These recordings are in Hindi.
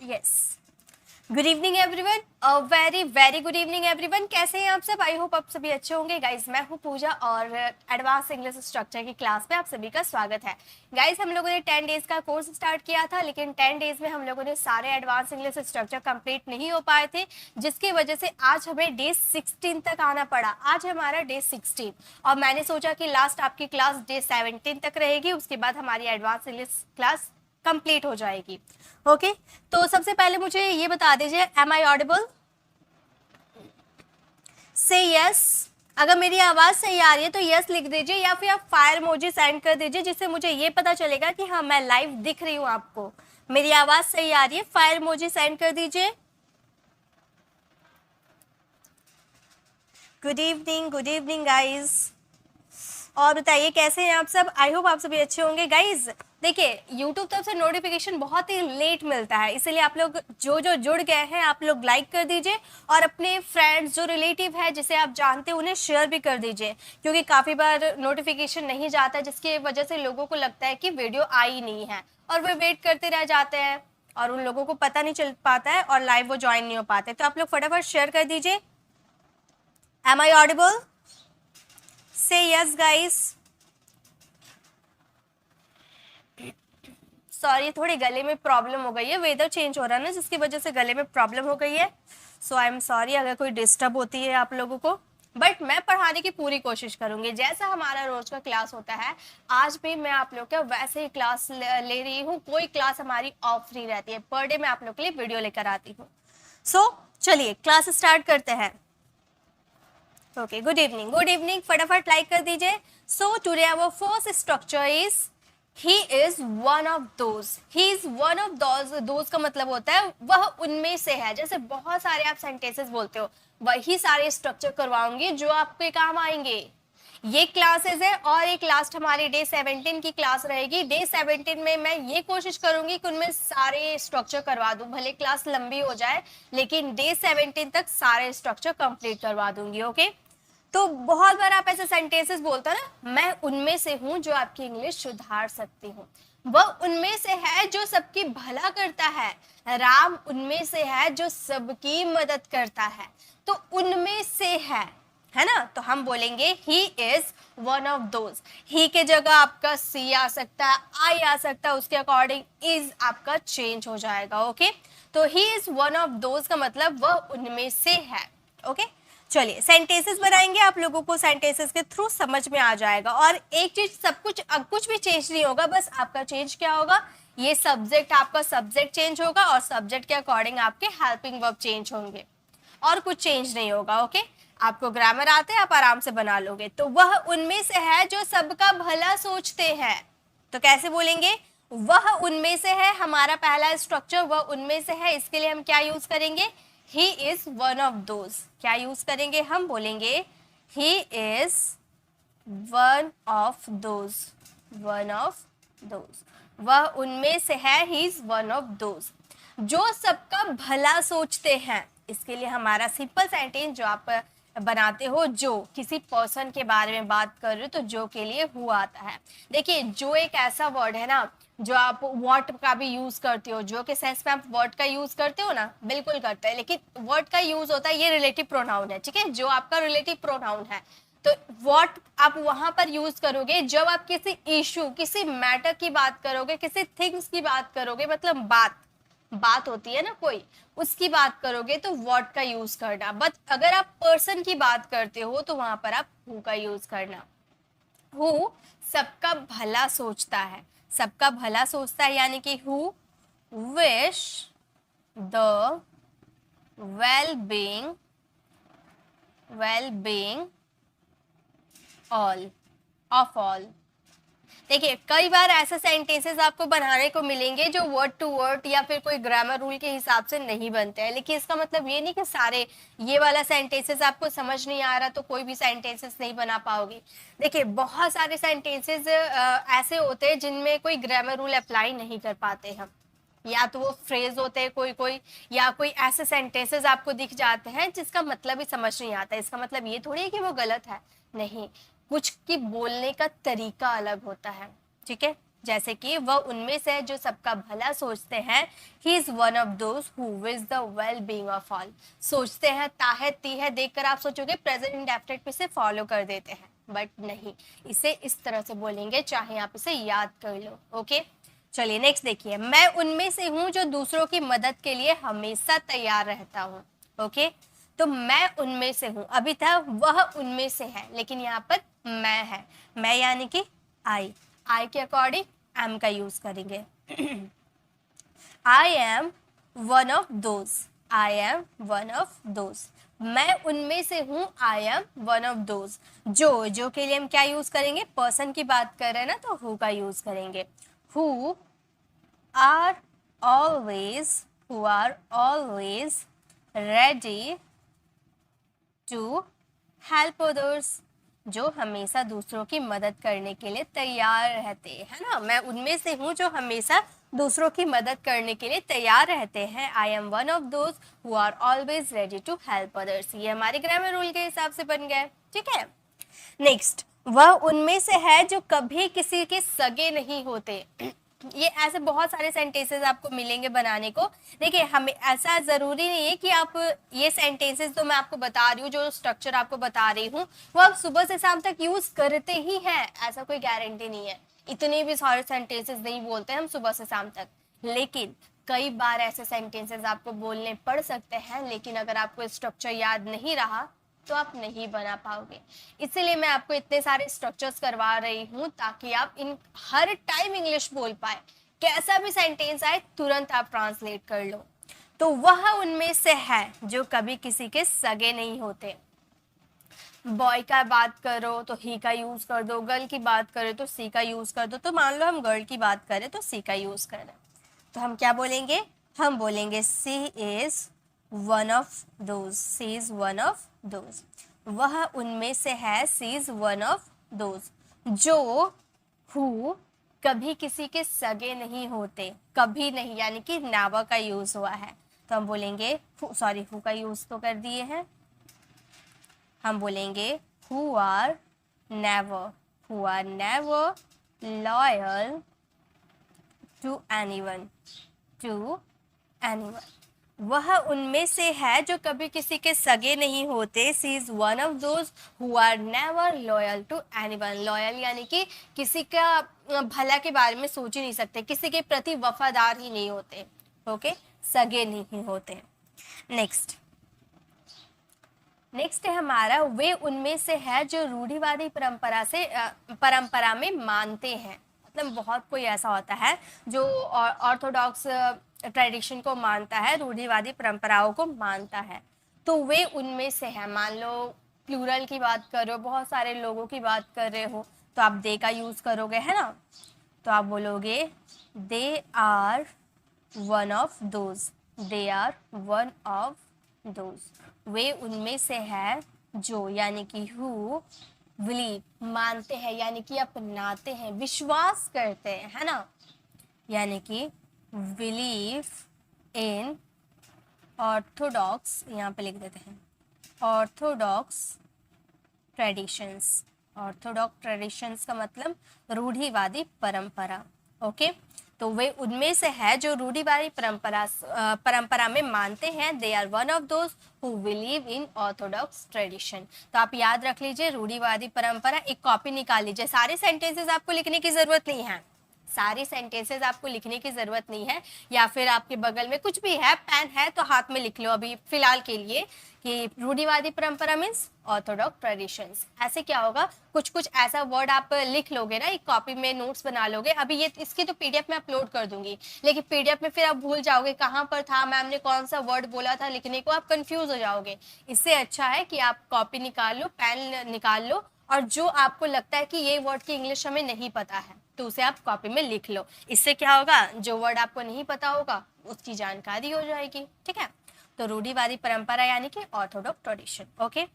Yes. Good evening everyone, very very good evening everyone. कैसे हैं आप सब? आई होप आप सभी अच्छे होंगे। गाइज मैं हूं पूजा और एडवांस इंग्लिश स्ट्रक्चर की क्लास में आप सभी का स्वागत है। गाइज हम लोगों ने 10 डेज का कोर्स स्टार्ट किया था, लेकिन 10 डेज में हम लोगों ने सारे एडवांस इंग्लिश स्ट्रक्चर कंप्लीट नहीं हो पाए थे, जिसकी वजह से आज हमें डे 16 तक आना पड़ा। आज हमारा डे 16 और मैंने सोचा कि लास्ट आपकी क्लास डे 17 तक रहेगी, उसके बाद हमारी एडवांस इंग्लिश क्लास कंप्लीट हो जाएगी। ओके तो सबसे पहले मुझे ये बता दीजिए, am I audible? Say yes. अगर मेरी आवाज सही आ रही है तो यस लिख दीजिए, या फिर आप फायर इमोजी सेंड कर दीजिए, जिससे मुझे ये पता चलेगा कि हाँ मैं लाइव दिख रही हूँ आपको, मेरी आवाज सही आ रही है। फायर इमोजी सेंड कर दीजिए। Good evening guys. और बताइए कैसे हैं आप सब? आई होप आप सभी अच्छे होंगे। गाइज देखिए, यूट्यूब तरफ से नोटिफिकेशन बहुत ही लेट मिलता है, इसलिए आप लोग जो जुड़ गए हैं आप लोग लाइक कर दीजिए और अपने फ्रेंड्स जो रिलेटिव है जिसे आप जानते हैं उन्हें शेयर भी कर दीजिए, क्योंकि काफ़ी बार नोटिफिकेशन नहीं जाता, जिसकी वजह से लोगों को लगता है कि वीडियो आई नहीं है और वे वेट करते रह जाते हैं और उन लोगों को पता नहीं चल पाता है और लाइव वो ज्वाइन नहीं हो पाते। तो आप लोग फटाफट शेयर कर दीजिए। Am I audible? Say yes guys. Sorry, थोड़ी गले में प्रॉब्लम हो गई है, वेदर चेंज हो रहा है ना, जिसकी वजह से गले में प्रॉब्लम हो गई है। सो आई एम सॉरी अगर कोई डिस्टर्ब होती है आप लोगों को, बट मैं पढ़ाने की पूरी कोशिश करूंगी। जैसा हमारा रोज का क्लास होता है, आज भी मैं आप लोग का वैसे ही क्लास ले रही हूँ। कोई क्लास हमारी ऑफ फ्री रहती है, पर डे मैं आप लोग के लिए वीडियो लेकर आती हूँ। सो चलिए क्लास स्टार्ट करते हैं। Okay, good evening. फटाफट लाइक कर दीजिए। So today our first structure is he is one of those. He is one of those का मतलब होता है वह उनमें से है। जैसे बहुत सारे आप सेंटेंसेस बोलते हो, वही सारे स्ट्रक्चर करवाऊंगी जो आपके काम आएंगे। ये क्लासेस है और एक लास्ट हमारी डे 17 की क्लास रहेगी। डे 17 में मैं ये कोशिश करूंगी कि उनमें सारे स्ट्रक्चर करवा दूं, भले क्लास लंबी हो जाए, लेकिन डे 17 तक सारे स्ट्रक्चर कंप्लीट करवा दूंगी। ओके तो बहुत बार आप ऐसे सेंटेंसेस बोलते हो ना, मैं उनमें से हूं जो आपकी इंग्लिश सुधार सकती हूँ। वह उनमें से है जो सबकी भला करता है। राम उनमें से है जो सबकी मदद करता है। तो उनमें से है ना, तो हम बोलेंगे he is one of those. He के जगह आपका सी आ सकता है, आई आ सकता है, उसके अकॉर्डिंग इज आपका चेंज हो जाएगा। ओके तो ही इज वन ऑफ दोज का मतलब वह उनमें से है। ओके चलिए सेंटेंसेस बनाएंगे, आप लोगों को सेंटेंसेस के थ्रू समझ में आ जाएगा। और एक चीज, सब कुछ भी चेंज नहीं होगा, बस आपका चेंज क्या होगा, ये सब्जेक्ट, आपका सब्जेक्ट चेंज होगा और सब्जेक्ट के अकॉर्डिंग आपके हेल्पिंग वर्ब चेंज होंगे, और कुछ चेंज नहीं होगा। ओके आपको ग्रामर आते हैं, आप आराम से बना लोगे। तो वह उनमें से है जो सबका भला सोचते हैं। तो कैसे बोलेंगे? वह उनमें से है, हमारा पहला स्ट्रक्चर वह उनमें से है, इसके लिए हम क्या यूज करेंगे? He is one of those। क्या यूज करेंगे? हम बोलेंगे he is one of those। one of those, वह उनमें से है, he is one of those जो सबका भला सोचते हैं। इसके लिए हमारा सिंपल सेंटेंस जो आप बनाते हो, जो किसी पर्सन के बारे में बात कर रहे हो तो जो के लिए हु आता है। देखिए जो एक ऐसा वर्ड है ना, जो आप व्हाट का भी यूज करते हो, जो के सेंस में आप वर्ड का यूज करते हो ना, बिल्कुल करते हैं, लेकिन वर्ड का यूज होता है, ये रिलेटिव प्रोनाउन है, ठीक है, जो आपका रिलेटिव प्रोनाउन है। तो व्हाट आप वहां पर यूज करोगे जब आप किसी इशू, किसी मैटर की बात करोगे, किसी थिंग्स की बात करोगे, मतलब बात होती है ना कोई, उसकी बात करोगे तो व्हाट का यूज करना। बट अगर आप पर्सन की बात करते हो तो वहां पर आप हु का यूज करना। हु सबका भला सोचता है, सबका भला सोचता है, यानी कि who wish the well being all of all. देखिए कई बार ऐसे सेंटेंसेस आपको बनाने को मिलेंगे जो वर्ड टू वर्ड या फिर कोई ग्रामर रूल के हिसाब से नहीं बनते हैं, लेकिन इसका मतलब ये नहीं कि सारे ये वाला सेंटेंसेस आपको समझ नहीं आ रहा तो कोई भी सेंटेंसेस नहीं बना पाओगे। देखिए बहुत सारे सेंटेंसेस ऐसे होते हैं जिनमें कोई ग्रामर रूल अप्लाई नहीं कर पाते हम, या तो वो फ्रेज होते हैं कोई, या कोई ऐसे सेंटेंसेस आपको दिख जाते हैं जिसका मतलब ही समझ नहीं आता। इसका मतलब ये थोड़ी है कि वो गलत है, नहीं, कुछ की बोलने का तरीका अलग होता है, ठीक है। जैसे कि वह उनमें से है जो सबका भला सोचते हैं। ही is one of those who wish the well being of all. सोचते हैं, ताहे ती है देखकर आप सोचोगे प्रेजेंट इंडेफिनिट पे से फॉलो कर देते हैं, बट नहीं, इसे इस तरह से बोलेंगे, चाहे आप इसे याद कर लो। ओके, चलिए नेक्स्ट देखिए, मैं उनमें से हूँ जो दूसरों की मदद के लिए हमेशा तैयार रहता हूँ। ओके, तो मैं उनमें से हूँ, अभी था वह उनमें से है, लेकिन यहाँ पर मैं है, मैं यानी कि आई के अकॉर्डिंग एम का यूज करेंगे। आई am one of those, I am one of those, मैं उनमें से हूँ, आई एम वन ऑफ दोज। जो के लिए हम क्या यूज करेंगे, पर्सन की बात कर रहे हैं ना, तो हु का यूज करेंगे। Who are always ready to help others, जो हमेशा दूसरों की मदद करने के लिए तैयार रहते हैं ना। मैं उनमें से हूँ जो हमेशा दूसरों की मदद करने के लिए तैयार रहते हैं। I am one of those who are always ready to help others. ये हमारे ग्रामर रूल के हिसाब से बन गया, ठीक है। नेक्स्ट, वह उनमें से है जो कभी किसी के सगे नहीं होते। ये ऐसे बहुत सारे सेंटेंसेस आपको मिलेंगे बनाने को। देखिए, हमें ऐसा जरूरी नहीं है कि आप ये सेंटेंसेस तो मैं आपको बता रही हूँ, जो स्ट्रक्चर आपको बता रही हूँ वो आप सुबह से शाम तक यूज करते ही हैं, ऐसा कोई गारंटी नहीं है। इतने भी सारे सेंटेंसेस नहीं बोलते हम सुबह से शाम तक, लेकिन कई बार ऐसे सेंटेंसेस आपको बोलने पड़ सकते हैं, लेकिन अगर आपको स्ट्रक्चर याद नहीं रहा तो आप नहीं बना पाओगे। इसीलिए मैं आपको इतने सारे स्ट्रक्चर्स करवा रही हूँ, ताकि आप इन हर टाइम इंग्लिश बोल पाए। कैसा भी सेंटेंस आए तुरंत आप ट्रांसलेट कर लो। तो वह उनमें से है जो कभी किसी के सगे नहीं होते। बॉय का बात करो तो ही का यूज कर दो, गर्ल की बात करो तो सी का यूज कर दो। तो मान लो हम गर्ल की बात करें तो सी का यूज करें, तो हम क्या बोलेंगे, हम बोलेंगे she is one of those, she is one of those. वह उनमें से है, she is one of those जो हु कभी किसी के सगे नहीं होते, कभी नहीं यानी कि नेवर का यूज हुआ है, तो हम बोलेंगे सॉरी हु का यूज तो कर दिए हैं, हम बोलेंगे who are never loyal to anyone, वह उनमें से है जो कभी किसी के सगे नहीं होते। She is one of those who are never loyal to anyone. Loyal यानी कि किसी का भला के बारे में सोच ही नहीं सकते, किसी के प्रति वफादार ही नहीं होते। ओके, सगे नहीं होते। नेक्स्ट है हमारा, वे उनमें से है जो रूढ़िवादी परंपरा में मानते हैं। मतलब बहुत कोई ऐसा होता है जो ऑर्थोडॉक्स ट्रेडिशन को मानता है, रूढ़िवादी परंपराओं को मानता है, तो वे उनमें से है। मान लो प्लूरल की बात कर रहे हो, बहुत सारे लोगों की बात कर रहे हो, तो आप दे का यूज करोगे, है ना। तो आप बोलोगे they are one of those, they are one of those. वे उनमें से है जो, यानी कि हु, बिलीव मानते हैं यानी कि अपनाते हैं, विश्वास करते हैं, है ना, यानी कि बिलीव इन ऑर्थोडॉक्स, यहाँ पे लिख देते हैं ऑर्थोडॉक्स ट्रेडिशंस। ऑर्थोडॉक्स ट्रेडिशंस का मतलब रूढ़िवादी परंपरा। ओके, तो वे उनमें से है जो रूढ़िवादी परंपरा में मानते हैं। They are one of those who believe in orthodox tradition. तो आप याद रख लीजिए रूढ़िवादी परंपरा, एक कॉपी निकाल लीजिए। सारे सेंटेंसेस आपको लिखने की जरूरत नहीं है, सारी सेंटेंसेस आपको लिखने की जरूरत नहीं है, या फिर आपके बगल में कुछ भी है, पेन है तो हाथ में लिख लो अभी फिलहाल के लिए कि रूढ़िवादी परंपरा मीन्स ऑर्थोडॉक्स ट्रेडिशंस। ऐसे क्या होगा, कुछ ऐसा वर्ड आप लिख लोगे ना, एक कॉपी में नोट्स बना लोगे। अभी ये इसकी तो पीडीएफ में अपलोड कर दूंगी, लेकिन पीडीएफ में फिर आप भूल जाओगे कहाँ पर था, मैम ने कौन सा वर्ड बोला था लिखने को, आप कंफ्यूज हो जाओगे। इससे अच्छा है कि आप कॉपी निकाल लो, पेन निकाल लो, और जो आपको लगता है कि ये वर्ड की इंग्लिश हमें नहीं पता है तो उसे आप कॉपी में लिख लो। इससे क्या होगा, जो वर्ड आपको नहीं पता होगा उसकी जानकारी हो जाएगी, ठीक है। तो रूढ़िवादी परंपरा यानी कि ऑर्थोडॉक्स ट्रेडिशन। ओके,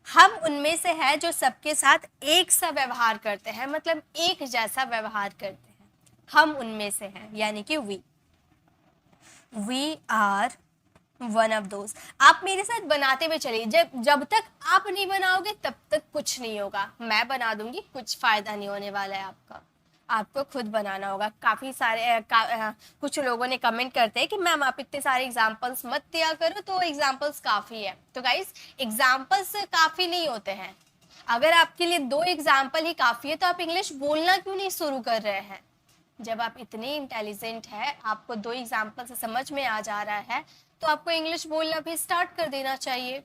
हम उनमें से है जो सबके साथ एक सा व्यवहार करते हैं, मतलब एक जैसा व्यवहार करते हैं। हम उनमें से हैं यानी कि we are one of those. आप मेरे साथ बनाते हुए चलिए, जब तक आप नहीं बनाओगे तब तक कुछ नहीं होगा। मैं बना दूंगी, कुछ फायदा नहीं होने वाला है आपका। आपको खुद बनाना होगा। काफ़ी सारे कुछ लोगों ने कमेंट करते हैं कि मैम आप इतने सारे एग्जाम्पल्स मत दिया करो, तो एग्जाम्पल्स काफ़ी है। तो गाइस एग्जाम्पल्स काफ़ी नहीं होते हैं। अगर आपके लिए 2 एग्जाम्पल ही काफ़ी है तो आप इंग्लिश बोलना क्यों नहीं शुरू कर रहे हैं? जब आप इतने इंटेलिजेंट है, आपको 2 एग्जाम्पल से समझ में आ जा रहा है, तो आपको इंग्लिश बोलना भी स्टार्ट कर देना चाहिए।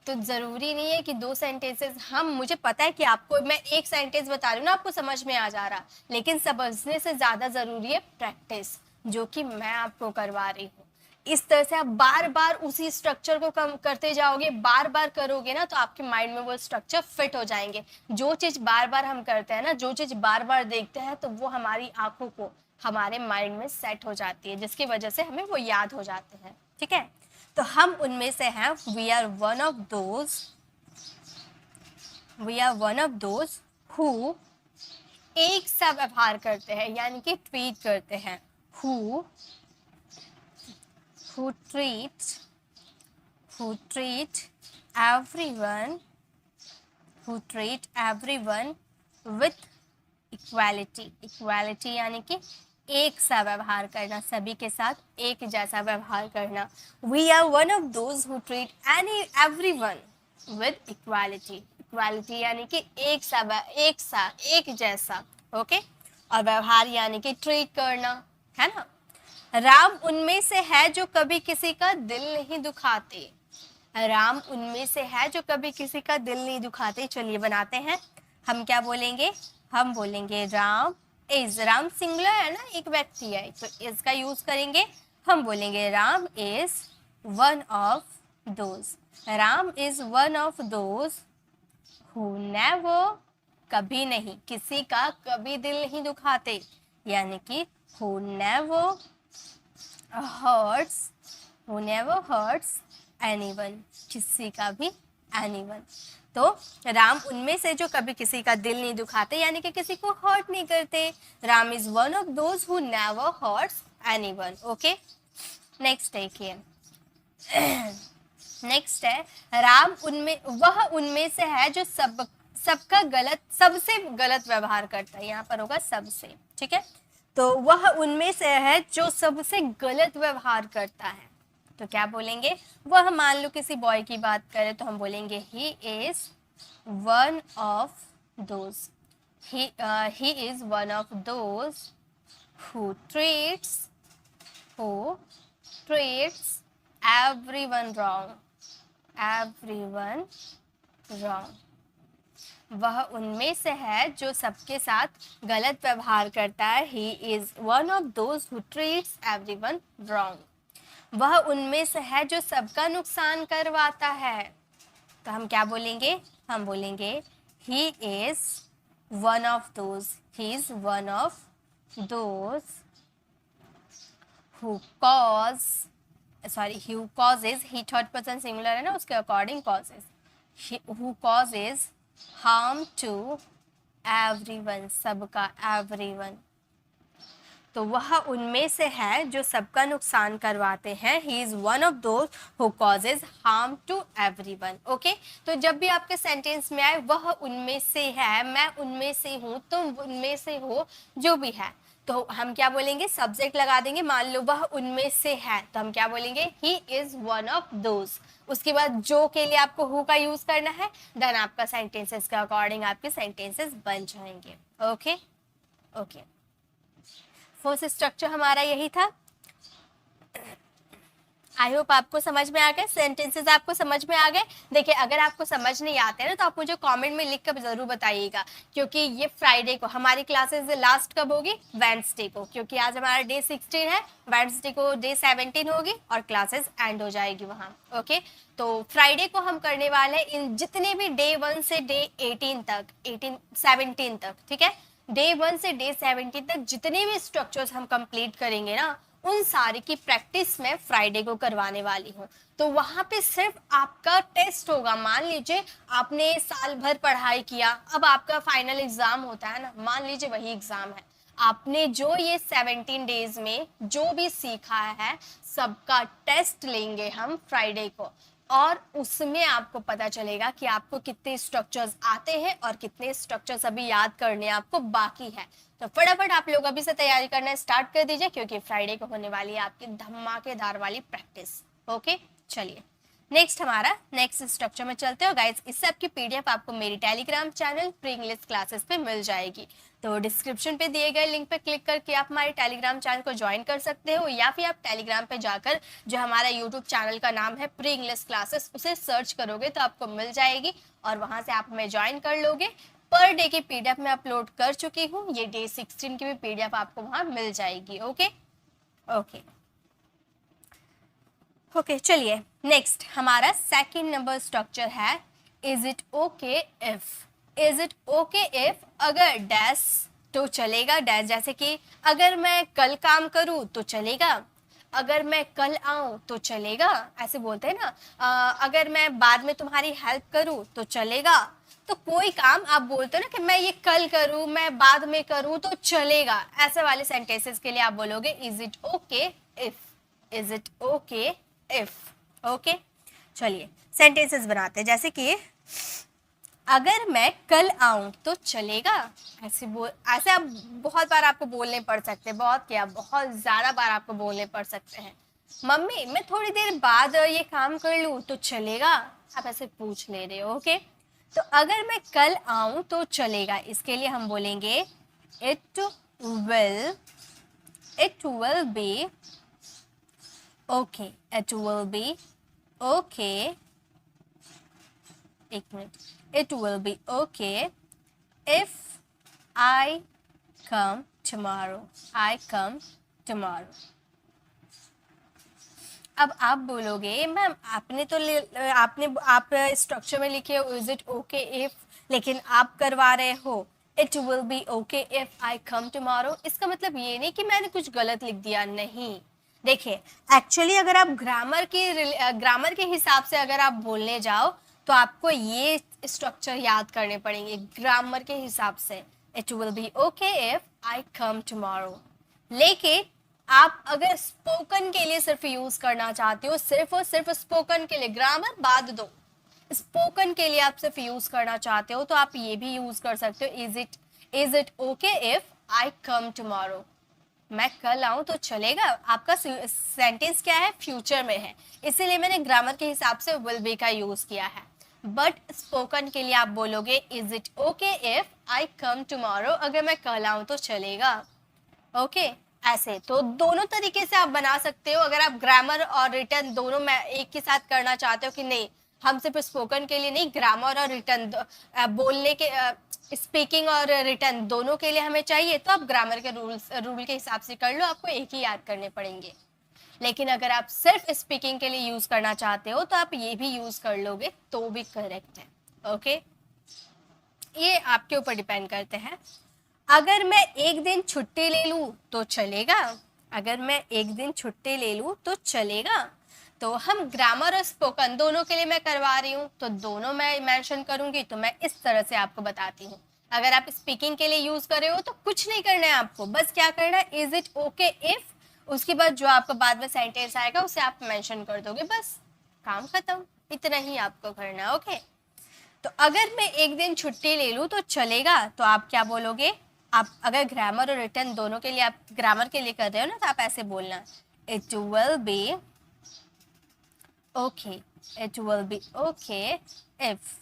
तो ज़रूरी नहीं है कि 2 सेंटेंसेस मुझे पता है कि आपको मैं एक सेंटेंस बता रही हूँ ना, आपको समझ में आ जा रहा, लेकिन समझने से ज़्यादा ज़रूरी है प्रैक्टिस, जो कि मैं आपको करवा रही हूँ। इस तरह से आप बार बार उसी स्ट्रक्चर को कम करते जाओगे, बार बार करोगे ना, तो आपके माइंड में वो स्ट्रक्चर फिट हो जाएंगे। जो चीज़ बार बार हम करते हैं ना, जो चीज़ बार बार देखते हैं, तो वो हमारी आंखों को हमारे माइंड में सेट हो जाती है, जिसकी वजह से हमें वो याद हो जाते हैं। ठीक है, तो हम उनमें से हैं, we are one of those who एक सा व्यवहार करते हैं, यानी कि ट्रीट करते हैं, who treat everyone with equality यानी कि एक सा व्यवहार करना, सभी के साथ एक जैसा व्यवहार करना। We are one of those who treat everyone with equality यानी कि एक जैसा, ओके। और व्यवहार यानी कि ट्रीट करना, है ना। राम उनमें से है जो कभी किसी का दिल नहीं दुखाते। राम उनमें से है जो कभी किसी का दिल नहीं दुखाते। चलिए बनाते हैं। हम क्या बोलेंगे? हम बोलेंगे राम सिंगुलर है ना, एक व्यक्ति है, तो इज का यूज करेंगे। हम बोलेंगे Ram is one of those. Ram is one of those who never, कभी नहीं, किसी का कभी दिल नहीं दुखाते, यानी कि हु नेवर हर्ट्स एनीवन, किसी का भी एनीवन। तो राम उनमें से जो कभी किसी का दिल नहीं दुखाते, यानी कि किसी को हर्ट नहीं करते। Ram is one of those who never hurts anyone. Okay, next देखिए। नेक्स्ट है वह उनमें से है जो सबसे गलत व्यवहार करता है। यहाँ पर होगा सबसे, ठीक है। तो वह उनमें से है जो सबसे गलत व्यवहार करता है। तो क्या बोलेंगे? वह, मान लो किसी बॉय की बात करें तो हम बोलेंगे he is one of those. He is one of those who treats everyone wrong. वह उनमें से है जो सबके साथ गलत व्यवहार करता है। He is one of those who treats everyone wrong. वह उनमें से है जो सबका नुकसान करवाता है। तो हम क्या बोलेंगे? हम बोलेंगे He is one of those. He is one of those who causes, he third person singular है ना, उसके according causes, who causes harm to everyone, सबका everyone। तो वह उनमें से है जो सबका नुकसान करवाते हैं। He is one of those who causes harm to everyone. Okay? तो जब भी आपके सेंटेंस में आए वह उनमें से है, मैं उनमें से हूँ, तुम उनमें से हो, जो भी है, तो हम क्या बोलेंगे? सब्जेक्ट लगा देंगे। मान लो वह उनमें से है, तो हम क्या बोलेंगे? He is one of those। उसके बाद जो के लिए आपको who का यूज करना है, देन आपका सेंटेंसेस के अकॉर्डिंग आपके सेंटेंसेस बन जाएंगे। ओके ओके, फर्स्ट स्ट्रक्चर हमारा यही था। आई होप आपको समझ में आ गए, सेंटेंसेस आपको समझ में आ गए। देखिए, अगर आपको समझ नहीं आते ना तो आप मुझे कमेंट में लिख कर जरूर बताइएगा, क्योंकि ये फ्राइडे को हमारी क्लासेस लास्ट कब होगी? वेडनेसडे को, क्योंकि आज हमारा डे 16 है, वेडनेसडे को डे 17 होगी और क्लासेस एंड हो जाएगी वहाँ। ओके, तो फ्राइडे को हम करने वाले हैं इन जितने भी डे 1 से डे 17 तक, ठीक है। डे 1 से डे 17 तक जितने भी स्ट्रक्चर्स हम कंप्लीट करेंगे ना, उन सारी की प्रैक्टिस मैं फ्राइडे को करवाने वाली हूँ। तो वहाँ पे सिर्फ आपका टेस्ट होगा। मान लीजिए आपने साल भर पढ़ाई किया, अब आपका फाइनल एग्जाम होता है ना, मान लीजिए वही एग्जाम है। आपने जो ये 17 डेज में जो भी सीखा है, सबका टेस्ट लेंगे हम फ्राइडे को, और उसमें आपको पता चलेगा कि आपको कितने स्ट्रक्चर्स आते हैं और कितने स्ट्रक्चर्स अभी याद करने आपको बाकी है। तो फटाफट आप लोग अभी से तैयारी करना स्टार्ट कर दीजिए, क्योंकि फ्राइडे को होने वाली है आपकी धमाकेदार वाली प्रैक्टिस। ओके, चलिए नेक्स्ट हमारा नेक्स्ट स्ट्रक्चर में चलते हो गाइस। इससे आपकी पीडीएफ आपको मेरी Telegram channel pre English classes पे मिल जाएगी। तो डिस्क्रिप्शन पे दिए गए लिंक पे क्लिक करके आप हमारे टेलीग्राम चैनल को ज्वाइन कर सकते हो, या फिर आप टेलीग्राम पे जाकर जो हमारा यूट्यूब चैनल का नाम है प्री इंग्लिश क्लासेस, उसे सर्च करोगे तो आपको मिल जाएगी और वहां से आप हमें ज्वाइन कर लोगे। पर डे की पीडीएफ में अपलोड कर चुकी हूँ, ये डे 16 की भी पीडीएफ आपको वहां मिल जाएगी। ओके ओके ओके, चलिए नेक्स्ट हमारा सेकंड नंबर स्ट्रक्चर है is it okay if. Is it okay if, अगर डैश तो चलेगा डैश, जैसे कि अगर मैं कल काम करूं तो चलेगा, अगर मैं कल आऊं तो चलेगा, ऐसे बोलते हैं ना। अगर मैं बाद में तुम्हारी हेल्प करूं तो चलेगा। तो कोई काम आप बोलते हो ना कि मैं ये कल करूं, मैं बाद में करूं तो चलेगा, ऐसे वाले सेंटेंसेस के लिए आप बोलोगे is it okay if. Is it okay if. Okay, चलिए सेंटेंसेस बनाते हैं, जैसे कि अगर मैं कल आऊं तो चलेगा। ऐसे आप बहुत बार आपको बोलने पड़ सकते हैं, बहुत ज्यादा बार आपको बोलने पड़ सकते हैं। मम्मी मैं थोड़ी देर बाद ये काम कर लूं तो चलेगा, आप ऐसे पूछ ले रहे हो। ओके, तो अगर मैं कल आऊं तो चलेगा, इसके लिए हम बोलेंगे it will be okay. It will be okay, एक minute, it will be okay if I come tomorrow. I come tomorrow. अब आप बोलोगे मैम आपने तो आप स्ट्रक्चर में लिखे हो इज इट ओके इफ, लेकिन आप करवा रहे हो it will be okay if I come tomorrow. इसका मतलब ये नहीं कि मैंने कुछ गलत लिख दिया, नहीं। देखिए एक्चुअली अगर आप ग्रामर के हिसाब से अगर आप बोलने जाओ तो आपको ये स्ट्रक्चर याद करने पड़ेंगे ग्रामर के हिसाब से। It will be okay if I come tomorrow. लेकिन आप अगर स्पोकन के लिए सिर्फ यूज करना चाहते हो, सिर्फ और सिर्फ स्पोकन के लिए, ग्रामर बाद दो, स्पोकन के लिए आप सिर्फ यूज करना चाहते हो तो आप ये भी यूज कर सकते हो is it okay if I come tomorrow. मैं कल आऊं तो चलेगा, आपका सेंटेंस क्या है, फ्यूचर में है, इसीलिए मैंने ग्रामर के हिसाब से विल बी का यूज किया है। बट स्पोकन के लिए आप बोलोगे is it okay if I come tomorrow, अगर मैं कल आऊं तो चलेगा। ओके, ऐसे तो दोनों तरीके से आप बना सकते हो। अगर आप ग्रामर और रिटन दोनों में एक ही साथ करना चाहते हो कि नहीं हम सिर्फ स्पोकन के लिए नहीं, ग्रामर और रिटन बोलने के स्पीकिंग और रिटन दोनों के लिए हमें चाहिए, तो आप ग्रामर के रूल के हिसाब से कर लो, आपको एक ही याद करने पड़ेंगे। लेकिन अगर आप सिर्फ स्पीकिंग के लिए यूज करना चाहते हो तो आप ये भी यूज कर लोगे तो भी करेक्ट है। ओके, ये आपके ऊपर डिपेंड करते हैं। अगर मैं एक दिन छुट्टी ले लूं तो चलेगा। अगर मैं एक दिन छुट्टी ले लूं तो चलेगा। तो हम ग्रामर और स्पोकन दोनों के लिए मैं करवा रही हूँ तो दोनों मैं मेंशन करूंगी, तो मैं इस तरह से आपको बताती हूँ। अगर आप स्पीकिंग के लिए यूज कर रहे हो तो कुछ नहीं करना है आपको, बस क्या करना है इज इट ओके इफ, उसके बाद जो आपका बाद में सेंटेंस आएगा उसे आप मेंशन कर दोगे, बस काम खत्म, इतना ही आपको करना है। ओके, तो अगर मैं एक दिन छुट्टी ले लूं तो चलेगा, तो आप क्या बोलोगे, आप अगर ग्रामर और रिटन दोनों के लिए, आप ग्रामर के लिए कर रहे हो ना, तो आप ऐसे बोलना it will be okay. It will be okay if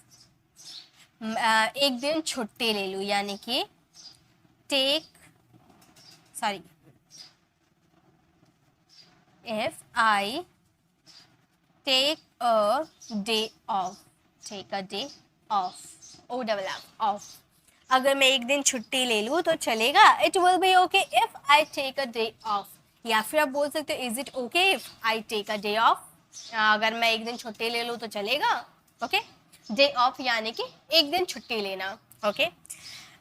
एक दिन छुट्टी ले लूं, यानी कि if I take a day off, take a day off, off. अगर मैं एक दिन छुट्टी ले लूँ तो चलेगा, it will be okay if I take a day off. या फिर आप बोल सकते हो is it okay if I take a day off. अगर मैं एक दिन छुट्टी ले लूँ तो चलेगा, ओके, डे ऑफ यानी कि एक दिन छुट्टी लेना। ओके,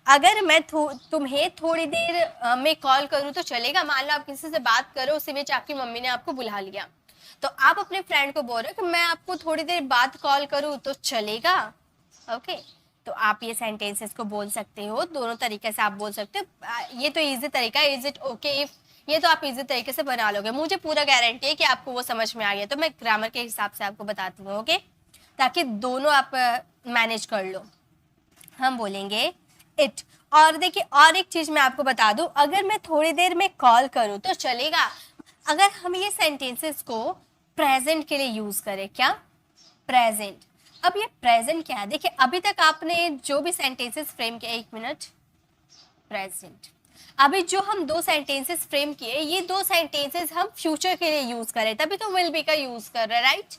अगर मैं तुम्हें थोड़ी देर में कॉल करूँ तो चलेगा। मान लो आप किसी से बात करो, उसी बीच आपकी मम्मी ने आपको बुला लिया, तो आप अपने फ्रेंड को बोल रहे हो कि मैं आपको थोड़ी देर बाद कॉल करूँ तो चलेगा। ओके, तो आप ये सेंटेंसेस को बोल सकते हो, दोनों तरीके से आप बोल सकते हो। ये तो इजी तरीका है, इज इट ओके इफ ये तो आप इजी तरीके से बना लोगे, मुझे पूरा गारंटी है कि आपको वो समझ में आ गया। तो मैं ग्रामर के हिसाब से आपको बताती हूँ, ओके, ताकि दोनों आप मैनेज कर लो। हम बोलेंगे इट। और देखिए और एक चीज मैं आपको बता दूं, अगर मैं थोड़ी देर में कॉल करूं तो चलेगा, अगर हम ये सेंटेंसेस को प्रेजेंट के लिए यूज करें। क्या? प्रेजेंट। अब ये प्रेजेंट क्या है? देखिए अभी तक आपने जो भी सेंटेंसेस फ्रेम किए, 1 मिनट, प्रेजेंट, अभी जो हम 2 सेंटेंसेस फ्रेम किए, ये 2 सेंटेंसेस हम फ्यूचर के लिए यूज कर रहे हैं, तभी तो विल बी का यूज कर रहे हैं, राइट?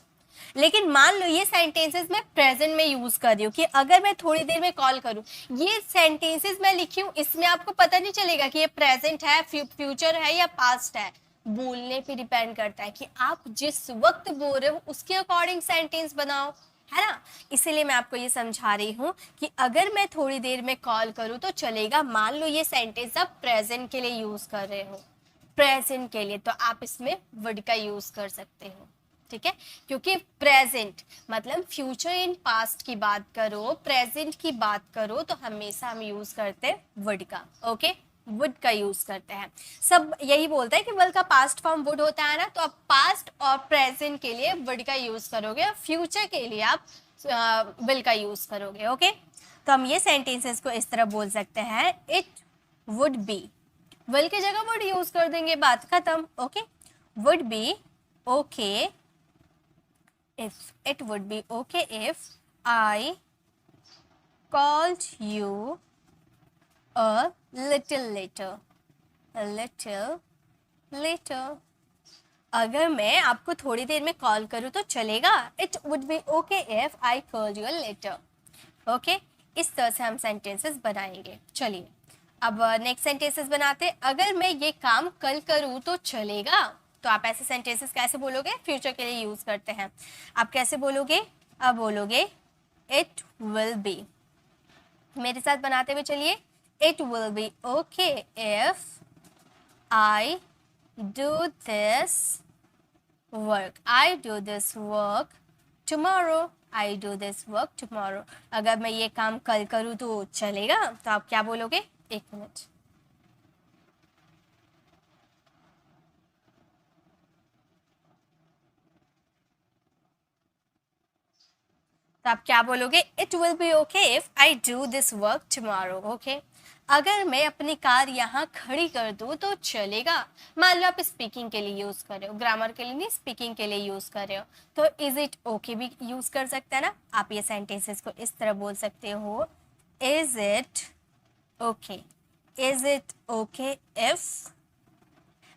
लेकिन मान लो ये सेंटेंसेस मैं प्रेजेंट में यूज कर रही हूँ कि अगर मैं थोड़ी देर में कॉल करूँ, ये सेंटेंसेस मैं लिखी हूँ, इसमें आपको पता नहीं चलेगा कि ये प्रेजेंट है, फ्यूचर है या पास्ट है। बोलने पे डिपेंड करता है कि आप जिस वक्त बोल रहे हो उसके अकॉर्डिंग सेंटेंस बनाओ, है ना? इसीलिए मैं आपको ये समझा रही हूँ कि अगर मैं थोड़ी देर में कॉल करूँ तो चलेगा। मान लो ये सेंटेंस आप प्रेजेंट के लिए यूज कर रहे हो, प्रेजेंट के लिए, तो आप इसमें वर्ड का यूज कर सकते हो, ठीक है? क्योंकि प्रेजेंट मतलब फ्यूचर इन पास्ट की बात करो, प्रेजेंट की बात करो, तो हमेशा हम यूज करते हैं वुड का, ओके, वुड का यूज करते हैं। सब यही बोलता है कि वर्ड का पास्ट फॉर्म वुड होता है ना, तो आप पास्ट और प्रेजेंट के लिए वुड का यूज करोगे और फ्यूचर के लिए आप विल का यूज करोगे, ओके? तो हम ये सेंटेंसेस को इस तरह बोल सकते हैं, इट वुड बी, विल की जगह वुड यूज कर देंगे, बात खत्म, okay? Would be okay if, it would be okay if I called you a little later, a little later। अगर मैं आपको थोड़ी देर में कॉल करूँ तो चलेगा? It would be okay if I called you later, okay? इस तरह से हम सेंटेंसेस बनाएंगे। चलिए अब नेक्स्ट सेंटेंसेस बनाते हैं। अगर मैं ये काम कल करूँ तो चलेगा? तो आप ऐसे सेंटेंसेस कैसे बोलोगे? फ्यूचर के लिए यूज करते हैं। आप कैसे बोलोगे? अब बोलोगे इट विल बी। मेरे साथ बनाते हुए चलिए, it will be okay if I do this work, I do this work tomorrow, I do this work tomorrow. अगर मैं ये काम कल करूँ तो चलेगा? तो आप क्या बोलोगे? 1 मिनट, तो आप क्या बोलोगे? It will be okay if I do this work tomorrow, okay? अगर मैं अपनी कार यहाँ खड़ी कर दूँ तो चलेगा? मान लो आप स्पीकिंग के लिए यूज कर रहे हो, ग्रामर के लिए नहीं, स्पीकिंग के लिए यूज कर रहे हो, तो इज इट ओके भी यूज कर सकते हैं ना? आप ये सेंटेंसेस को इस तरह बोल सकते हो, is it okay, is it okay if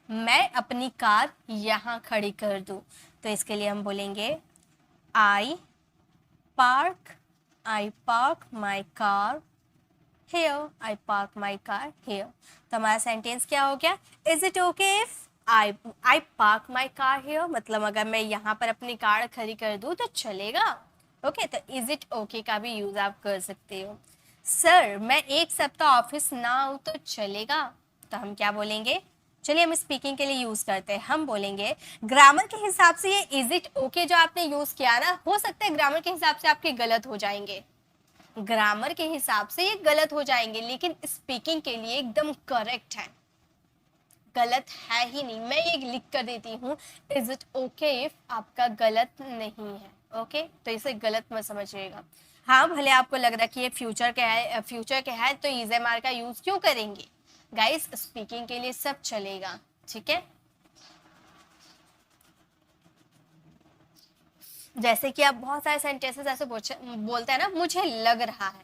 मैं अपनी कार यहाँ खड़ी कर दूँ? तो इसके लिए हम बोलेंगे आई park my car here, I park my car here। तो हमारा सेंटेंस क्या हो गया? Is it okay if I park my car here, मतलब अगर मैं यहाँ पर अपनी कार खड़ी कर दूँ तो चलेगा, ओके? तो इज इट ओके का भी यूज आप कर सकते हो। सर मैं 1 सप्ताह ऑफिस ना आऊँ तो चलेगा? तो हम क्या बोलेंगे? चलिए हम स्पीकिंग के लिए यूज करते हैं। हम बोलेंगे ग्रामर के हिसाब से ये इज इट ओके जो आपने यूज किया ना, हो सकता है ग्रामर के हिसाब से आपके गलत हो जाएंगे, ग्रामर के हिसाब से ये गलत हो जाएंगे, लेकिन स्पीकिंग के लिए एकदम करेक्ट है, गलत है ही नहीं। मैं ये लिख कर देती हूँ, इज इट ओके इफ, आपका गलत नहीं है, ओके? तो इसे गलत मत समझिएगा। हाँ भले आपको लग रहा है कि ये फ्यूचर का है, फ्यूचर का है तो इज एम आर का यूज क्यों करेंगे? गाइस स्पीकिंग के लिए सब चलेगा, ठीक है? जैसे कि आप बहुत सारे सेंटेंसेस ऐसे बोलते हैं ना, मुझे लग रहा है,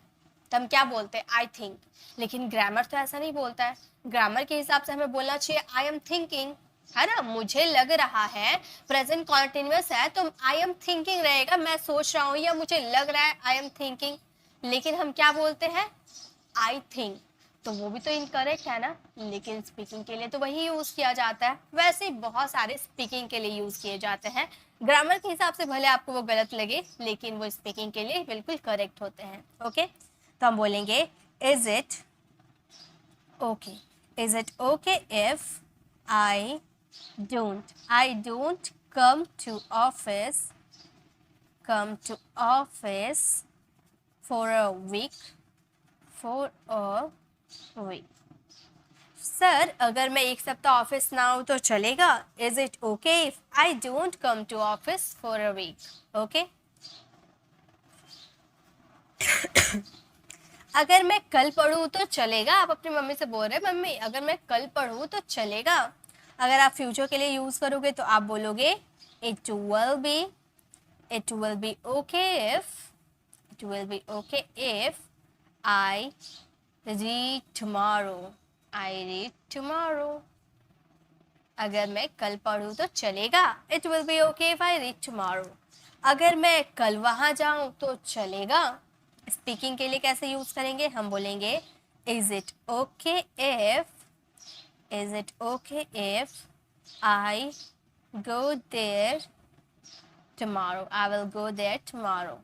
तो हम क्या बोलते हैं? I think. लेकिन ग्रामर तो ऐसा नहीं बोलता है। ग्रामर के हिसाब से हमें बोलना चाहिए आई एम थिंकिंग, है ना? मुझे लग रहा है प्रेजेंट कॉन्टिन्यूअस है तो आई एम थिंकिंग रहेगा, मैं सोच रहा हूँ या मुझे लग रहा है, आई एम थिंकिंग। लेकिन हम क्या बोलते हैं? आई थिंक, तो वो भी तो इनकरेक्ट है ना, लेकिन स्पीकिंग के लिए तो वही यूज किया जाता है। वैसे ही बहुत सारे स्पीकिंग के लिए यूज किए जाते हैं, ग्रामर के हिसाब से भले आपको वो गलत लगे लेकिन वो स्पीकिंग के लिए बिल्कुल करेक्ट होते हैं, ओके? तो हम बोलेंगे is it okay, is it okay if I don't come to office for a week, sir अगर मैं एक सप्ताह ऑफिस ना आऊँ तो चलेगा? Is it okay if I don't come to office for a week? Okay, अगर मैं कल पढ़ूँ तो चलेगा? आप अपनी मम्मी से बोल रहे हैं मम्मी अगर मैं कल पढ़ूँ तो चलेगा। अगर आप फ्यूचर के लिए यूज करोगे तो आप बोलोगे it will be okay if I read tomorrow. अगर मैं कल पढ़ूँ तो चलेगा? It will be okay if I read tomorrow. अगर मैं कल वहाँ जाऊँ तो चलेगा? स्पीकिंग के लिए कैसे यूज करेंगे? हम बोलेंगे is it okay if I go there tomorrow? I will go there tomorrow.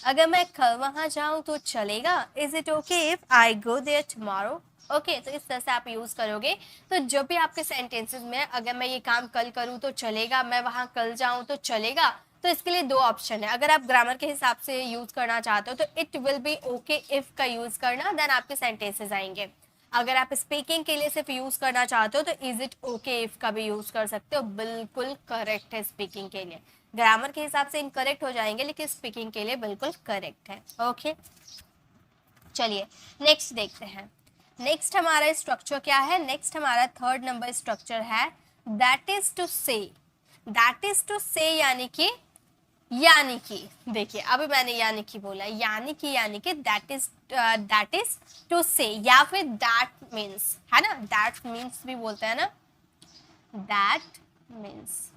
अगर मैं कल वहाँ जाऊँ तो चलेगा? Is it okay if I go there tomorrow? Okay, तो इस तरह से आप यूज करोगे। तो जब भी आपके सेंटेंसेस में अगर मैं ये काम कल करूँ तो चलेगा, मैं वहाँ कल जाऊँ तो चलेगा, तो इसके लिए दो ऑप्शन है। अगर आप ग्रामर के हिसाब से यूज करना चाहते हो तो it will be okay if का यूज करना, देन आपके सेंटेंसेस आएंगे। अगर आप स्पीकिंग के लिए सिर्फ यूज करना चाहते हो तो इज इट ओके इफ का भी यूज कर सकते हो। बिल्कुल करेक्ट है स्पीकिंग के लिए। ग्रामर के हिसाब से इनकरेक्ट हो जाएंगे लेकिन स्पीकिंग के लिए बिल्कुल करेक्ट है। ओके, चलिए नेक्स्ट देखते हैं। नेक्स्ट हमारा स्ट्रक्चर क्या है? नेक्स्ट हमारा 3rd नंबर स्ट्रक्चर है that is to say. That is to से यानी कि देखिए अभी मैंने यानी कि बोला, यानी कि दैट इज टू से, या फिर दैट मीन्स, है ना, दैट मीन्स भी बोलते हैं ना, दैट मीन्स।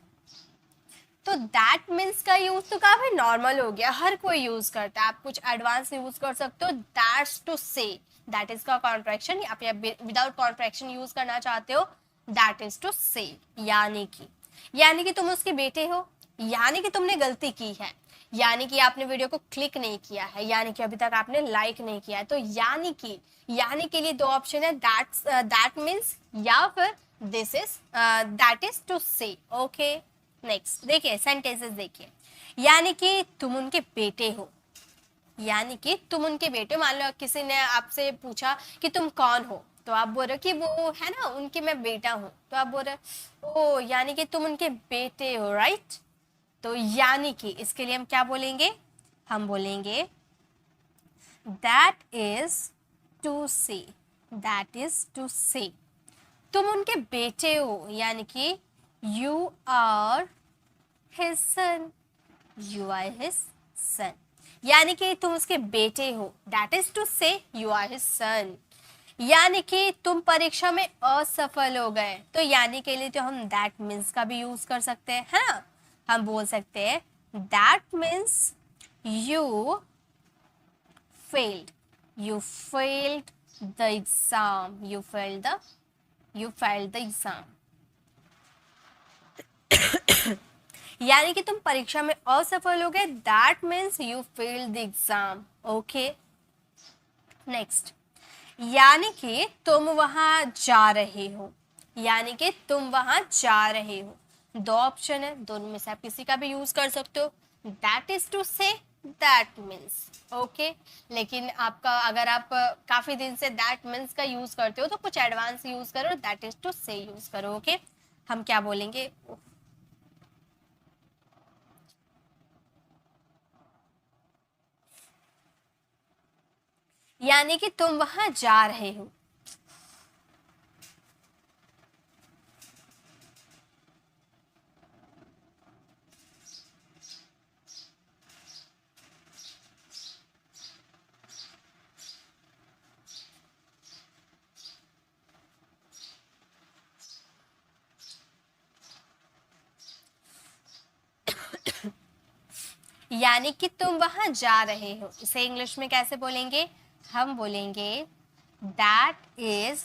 तो दैट मीन्स का यूज तो काफी नॉर्मल हो गया, हर कोई यूज करता है। आप कुछ एडवांस यूज कर सकते हो। That's to say, that is का कॉन्ट्रैक्शन, या फिर विदाउट कॉन्ट्रैक्शन यूज करना चाहते हो, दैट इज टू से। यानी कि तुम उसके बेटे हो, यानी कि तुमने गलती की है, यानी कि आपने वीडियो को क्लिक नहीं किया है, यानी कि अभी तक आपने लाइक नहीं किया है। तो यानी के लिए दो ऑप्शन है, दैट मीन्स या फिर this is, that is to say. Okay, next देखिए सेंटेंसेस देखिए। यानी कि तुम उनके बेटे हो, यानी कि तुम उनके बेटे। मान लो किसी ने आपसे पूछा कि तुम कौन हो, तो आप बोल रहे हो कि वो है ना उनके मैं बेटा हूँ, तो आप बोल रहे हो ओ यानी कि तुम उनके बेटे हो, राइट। तो यानी कि इसके लिए हम क्या बोलेंगे? हम बोलेंगे that is to say, that is to say तुम उनके बेटे हो, यानी कि you are his son, you are his son. यानी कि तुम उसके बेटे हो, that is to say you are his son. यानी कि तुम परीक्षा में असफल हो गए, तो यानी के लिए तो हम दैट मीन्स का भी यूज कर सकते हैं, है ना। हम बोल सकते हैं that means you failed the exam, you failed the exam. यानी कि तुम परीक्षा में असफल हो गए, that means you failed the exam. Okay, next. यानी कि तुम वहां जा रहे हो, यानी कि तुम वहां जा रहे हो। दो ऑप्शन है, दोनों में से आप किसी का भी यूज कर सकते हो। That is to say, that means. Okay, लेकिन आपका अगर आप काफी दिन से दैट मीन्स का यूज करते हो तो कुछ एडवांस यूज करो, दैट इज टू से यूज करो। ओके, हम क्या बोलेंगे? यानी कि तुम वहां जा रहे हो। यानी कि तुम वहां जा रहे हो, इसे इंग्लिश में कैसे बोलेंगे? हम बोलेंगे that is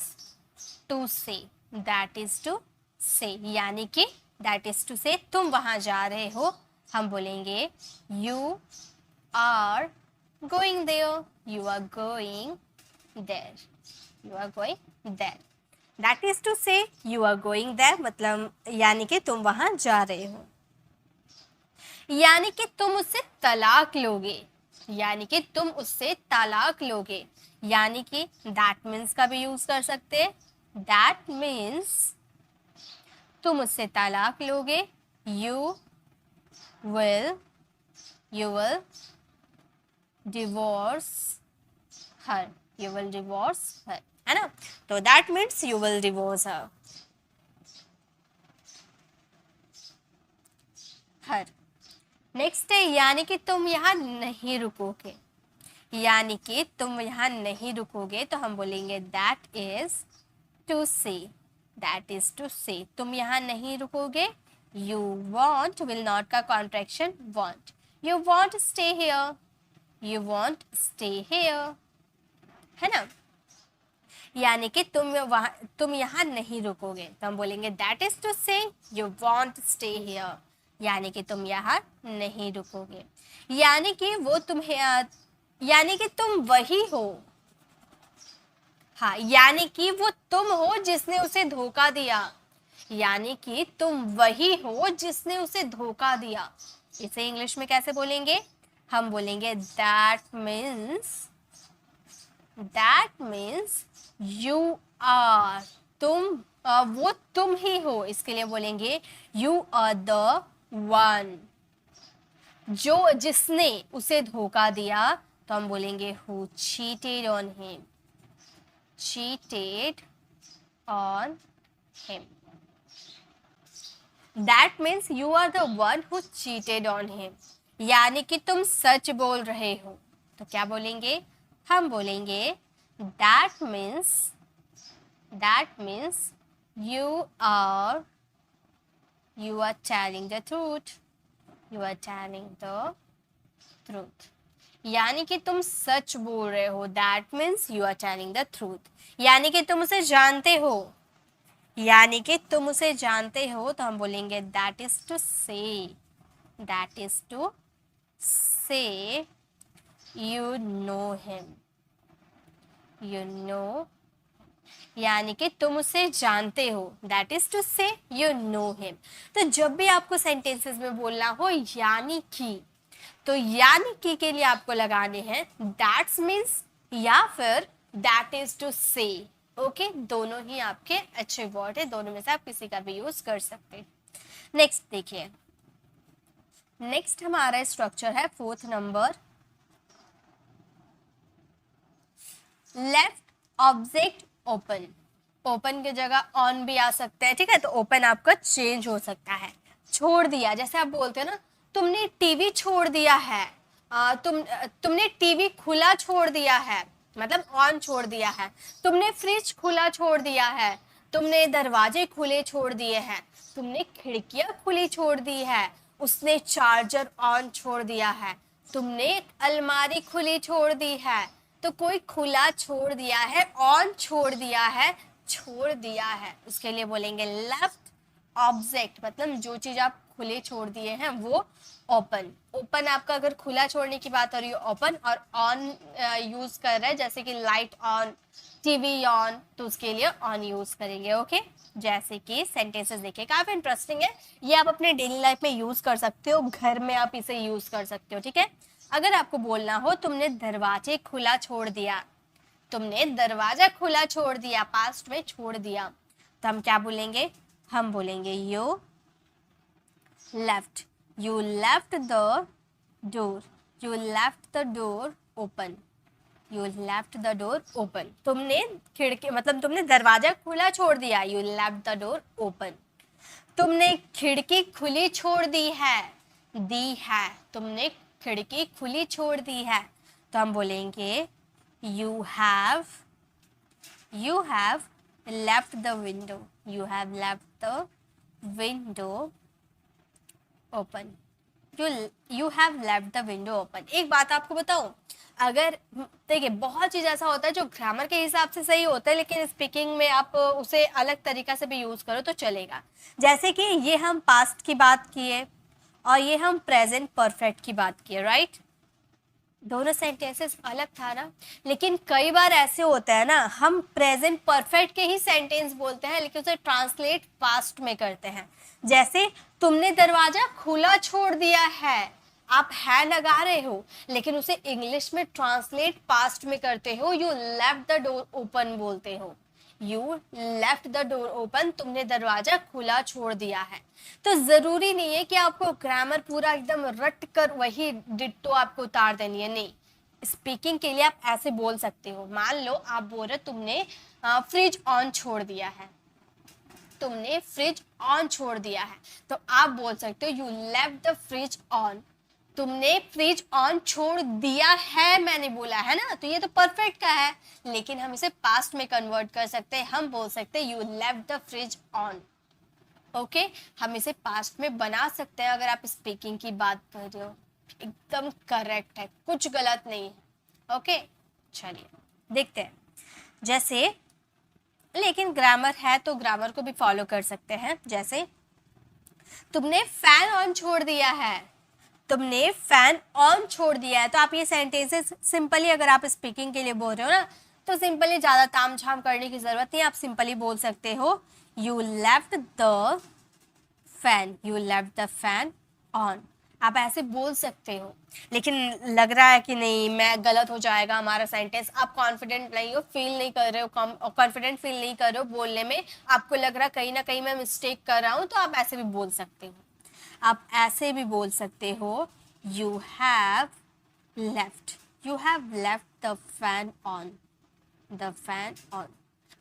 to say, that is to से। यानी कि दैट इज टू से तुम वहां जा रहे हो, हम बोलेंगे you are going there, you are going there, you are going there. That is to say you are going there मतलब यानी कि तुम वहां जा रहे हो। यानी कि तुम उससे तलाक लोगे, यानी कि तुम उससे तलाक लोगे। यानी कि दैट मीन्स का भी यूज कर सकते हैं, दैट मीन्स तुम उससे तलाक लोगे, you will divorce her, you will divorce her, है ना। तो that means you will divorce her. Next है यानी कि तुम यहाँ नहीं रुकोगे, यानी कि तुम यहाँ नहीं रुकोगे तो हम बोलेंगे that is to say, that is to say तुम यहाँ नहीं रुकोगे। यू वॉन्ट, विल नॉट का contraction want, you want stay here, you want stay here, है ना। यानी कि तुम यहाँ नहीं रुकोगे तो हम बोलेंगे that is to say you want stay here, यानी कि तुम यहाँ नहीं रुकोगे। यानी कि वो तुम्हें, यानी कि तुम वही हो, हाँ, यानी कि वो तुम हो जिसने उसे धोखा दिया, यानी कि तुम वही हो जिसने उसे धोखा दिया। इसे इंग्लिश में कैसे बोलेंगे, हम बोलेंगे दैट मीन्स यू आर, तुम वो तुम ही हो, इसके लिए बोलेंगे यू आर द वन, जो जिसने उसे धोखा दिया तो हम बोलेंगे who cheated on him, cheated on him. That means you are the one who cheated on him. यानी कि तुम सच बोल रहे हो तो क्या बोलेंगे, हम बोलेंगे that means you are telling the truth, you are telling the truth, यानी कि तुम सच बोल रहे हो, that means you are telling the truth, यानी कि तुम उसे जानते हो, यानी कि तुम उसे जानते हो तो हम बोलेंगे that is to say you know him, you know, यानी कि तुम उसे जानते हो, that is to say you know him. तो जब भी आपको सेंटेंसेस में बोलना हो यानी कि, तो यानी कि के लिए आपको लगाने हैं दैट्स मीन्स या फिर that is to say. Okay, दोनों ही आपके अच्छे वर्ड है, दोनों में से आप किसी का भी यूज कर सकते हैं। नेक्स्ट देखिए, नेक्स्ट हमारा स्ट्रक्चर है 4th number, left object open, open की जगह ऑन भी आ सकता है, ठीक है। तो ओपन आपका चेंज हो सकता है, छोड़ दिया, जैसे आप बोलते हैं ना तुमने टीवी छोड़ दिया है, तुमने टीवी खुला छोड़ दिया है, मतलब ऑन छोड़ दिया है, तुमने फ्रिज खुला छोड़ दिया है, तुमने दरवाजे खुले छोड़ दिए हैं, तुमने खिड़कियां खुली छोड़ दी है, उसने चार्जर ऑन छोड़ दिया है, तुमने अलमारी खुली छोड़ दी है। तो कोई खुला छोड़ दिया है, ऑन छोड़ दिया है, उसके लिए बोलेंगे लेफ्ट ऑब्जेक्ट, मतलब जो चीज आप खुले छोड़ दिए हैं वो ओपन। ओपन आपका अगर खुला छोड़ने की बात हो रही है ओपन, और ऑन यूज कर रहा है जैसे कि लाइट ऑन, टीवी ऑन, तो उसके लिए ऑन यूज करेंगे। ओके, जैसे कि सेंटेंसेस देखिए काफी इंटरेस्टिंग है, ये आप अपने डेली लाइफ में यूज कर सकते हो, घर में आप इसे यूज कर सकते हो, ठीक है। अगर आपको बोलना हो तुमने दरवाजे खुला छोड़ दिया, तुमने दरवाजा खुला छोड़ दिया, पास्ट में छोड़ दिया, तो हम क्या बोलेंगे, हम बोलेंगे you left the door, you left the door open, you left the door open, तुमने खिड़की मतलब तुमने दरवाजा खुला छोड़ दिया, you left the door open, तुमने खिड़की खुली छोड़ दी है, तुमने खिड़की खुली छोड़ दी है, तो हम बोलेंगे you have left the window, you have left the window open, you have left the window open. एक बात आपको बताऊं, अगर देखिए बहुत चीज ऐसा होता है जो ग्रामर के हिसाब से सही होता है, लेकिन स्पीकिंग में आप उसे अलग तरीका से भी यूज करो तो चलेगा। जैसे कि ये हम पास्ट की बात किए और ये हम प्रेजेंट परफेक्ट की बात किए, राइट। दोनों सेंटेंसेस अलग था ना, लेकिन कई बार ऐसे होता है ना, हम प्रेजेंट परफेक्ट के ही सेंटेंस बोलते हैं लेकिन उसे ट्रांसलेट पास्ट में करते हैं। जैसे तुमने दरवाजा खुला छोड़ दिया है, आप है लगा रहे हो लेकिन उसे इंग्लिश में ट्रांसलेट पास्ट में करते हो, you left the door open बोलते हो। You left the door open, तुमने दरवाजा खुला छोड़ दिया है। तो जरूरी नहीं है कि आपको ग्रामर पूरा एकदम रट कर वही डिट्टो आपको उतार देनी है, नहीं। स्पीकिंग के लिए आप ऐसे बोल सकते हो। मान लो आप बोल रहे तुमने फ्रिज ऑन छोड़ दिया है, तुमने फ्रिज ऑन छोड़ दिया है, तो आप बोल सकते हो you left the fridge on. तुमने फ्रिज ऑन छोड़ दिया है मैंने बोला है ना, तो ये तो परफेक्ट का है, लेकिन हम इसे पास्ट में कन्वर्ट कर सकते हैं। हम बोल सकते हैं you left the fridge on. Okay, हम इसे पास्ट में बना सकते हैं। अगर आप स्पीकिंग की बात कर रहे हो, एकदम करेक्ट है, कुछ गलत नहीं है। ओके, चलिए देखते हैं। जैसे, लेकिन ग्रामर है तो ग्रामर को भी फॉलो कर सकते हैं। जैसे तुमने फैन ऑन छोड़ दिया है, तुमने फैन ऑन छोड़ दिया है, तो आप ये सेंटेंसेस सिंपली, अगर आप स्पीकिंग के लिए बोल रहे हो ना, तो सिंपली ज्यादा ताम झाम करने की जरूरत नहीं, आप सिंपली बोल सकते हो you left the fan, you left the fan on. आप ऐसे बोल सकते हो, लेकिन लग रहा है कि नहीं मैं गलत हो जाएगा हमारा सेंटेंस, आप कॉन्फिडेंट नहीं हो, फील नहीं कर रहे हो, कॉन्फिडेंट फील नहीं कर रहे हो बोलने में, आपको लग रहा है कहीं ना कहीं मैं मिस्टेक कर रहा हूँ, तो आप ऐसे भी बोल सकते हो। आप ऐसे भी बोल सकते हो you have left the fan on, the fan on.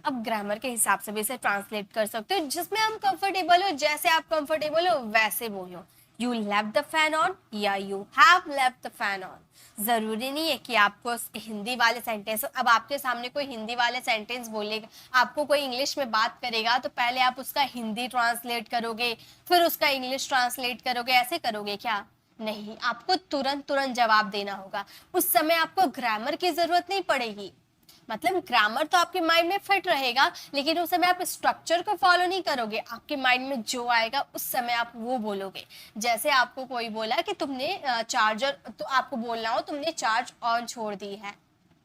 अब ग्रामर के हिसाब से भी इसे ट्रांसलेट कर सकते हो, जिसमें हम कंफर्टेबल हो, जैसे आप कंफर्टेबल हो वैसे बोलो, you left the fan on या you have left the fan on. जरूरी नहीं है कि आपको हिंदी वाले सेंटेंस, अब आपके सामने कोई हिंदी वाले सेंटेंस बोलेगा, आपको कोई इंग्लिश में बात करेगा, तो पहले आप उसका हिंदी ट्रांसलेट करोगे, फिर उसका इंग्लिश ट्रांसलेट करोगे, ऐसे करोगे क्या? नहीं, आपको तुरंत जवाब देना होगा। उस समय आपको ग्रामर की जरूरत नहीं पड़ेगी, मतलब ग्रामर तो आपके माइंड में फिट रहेगा, लेकिन उस समय आप स्ट्रक्चर को फॉलो नहीं करोगे, आपके माइंड में जो आएगा उस समय आप वो बोलोगे। जैसे आपको कोई बोला कि तुमने चार्जर, तो आपको बोलना हो तुमने चार्ज ऑन छोड़ दी है,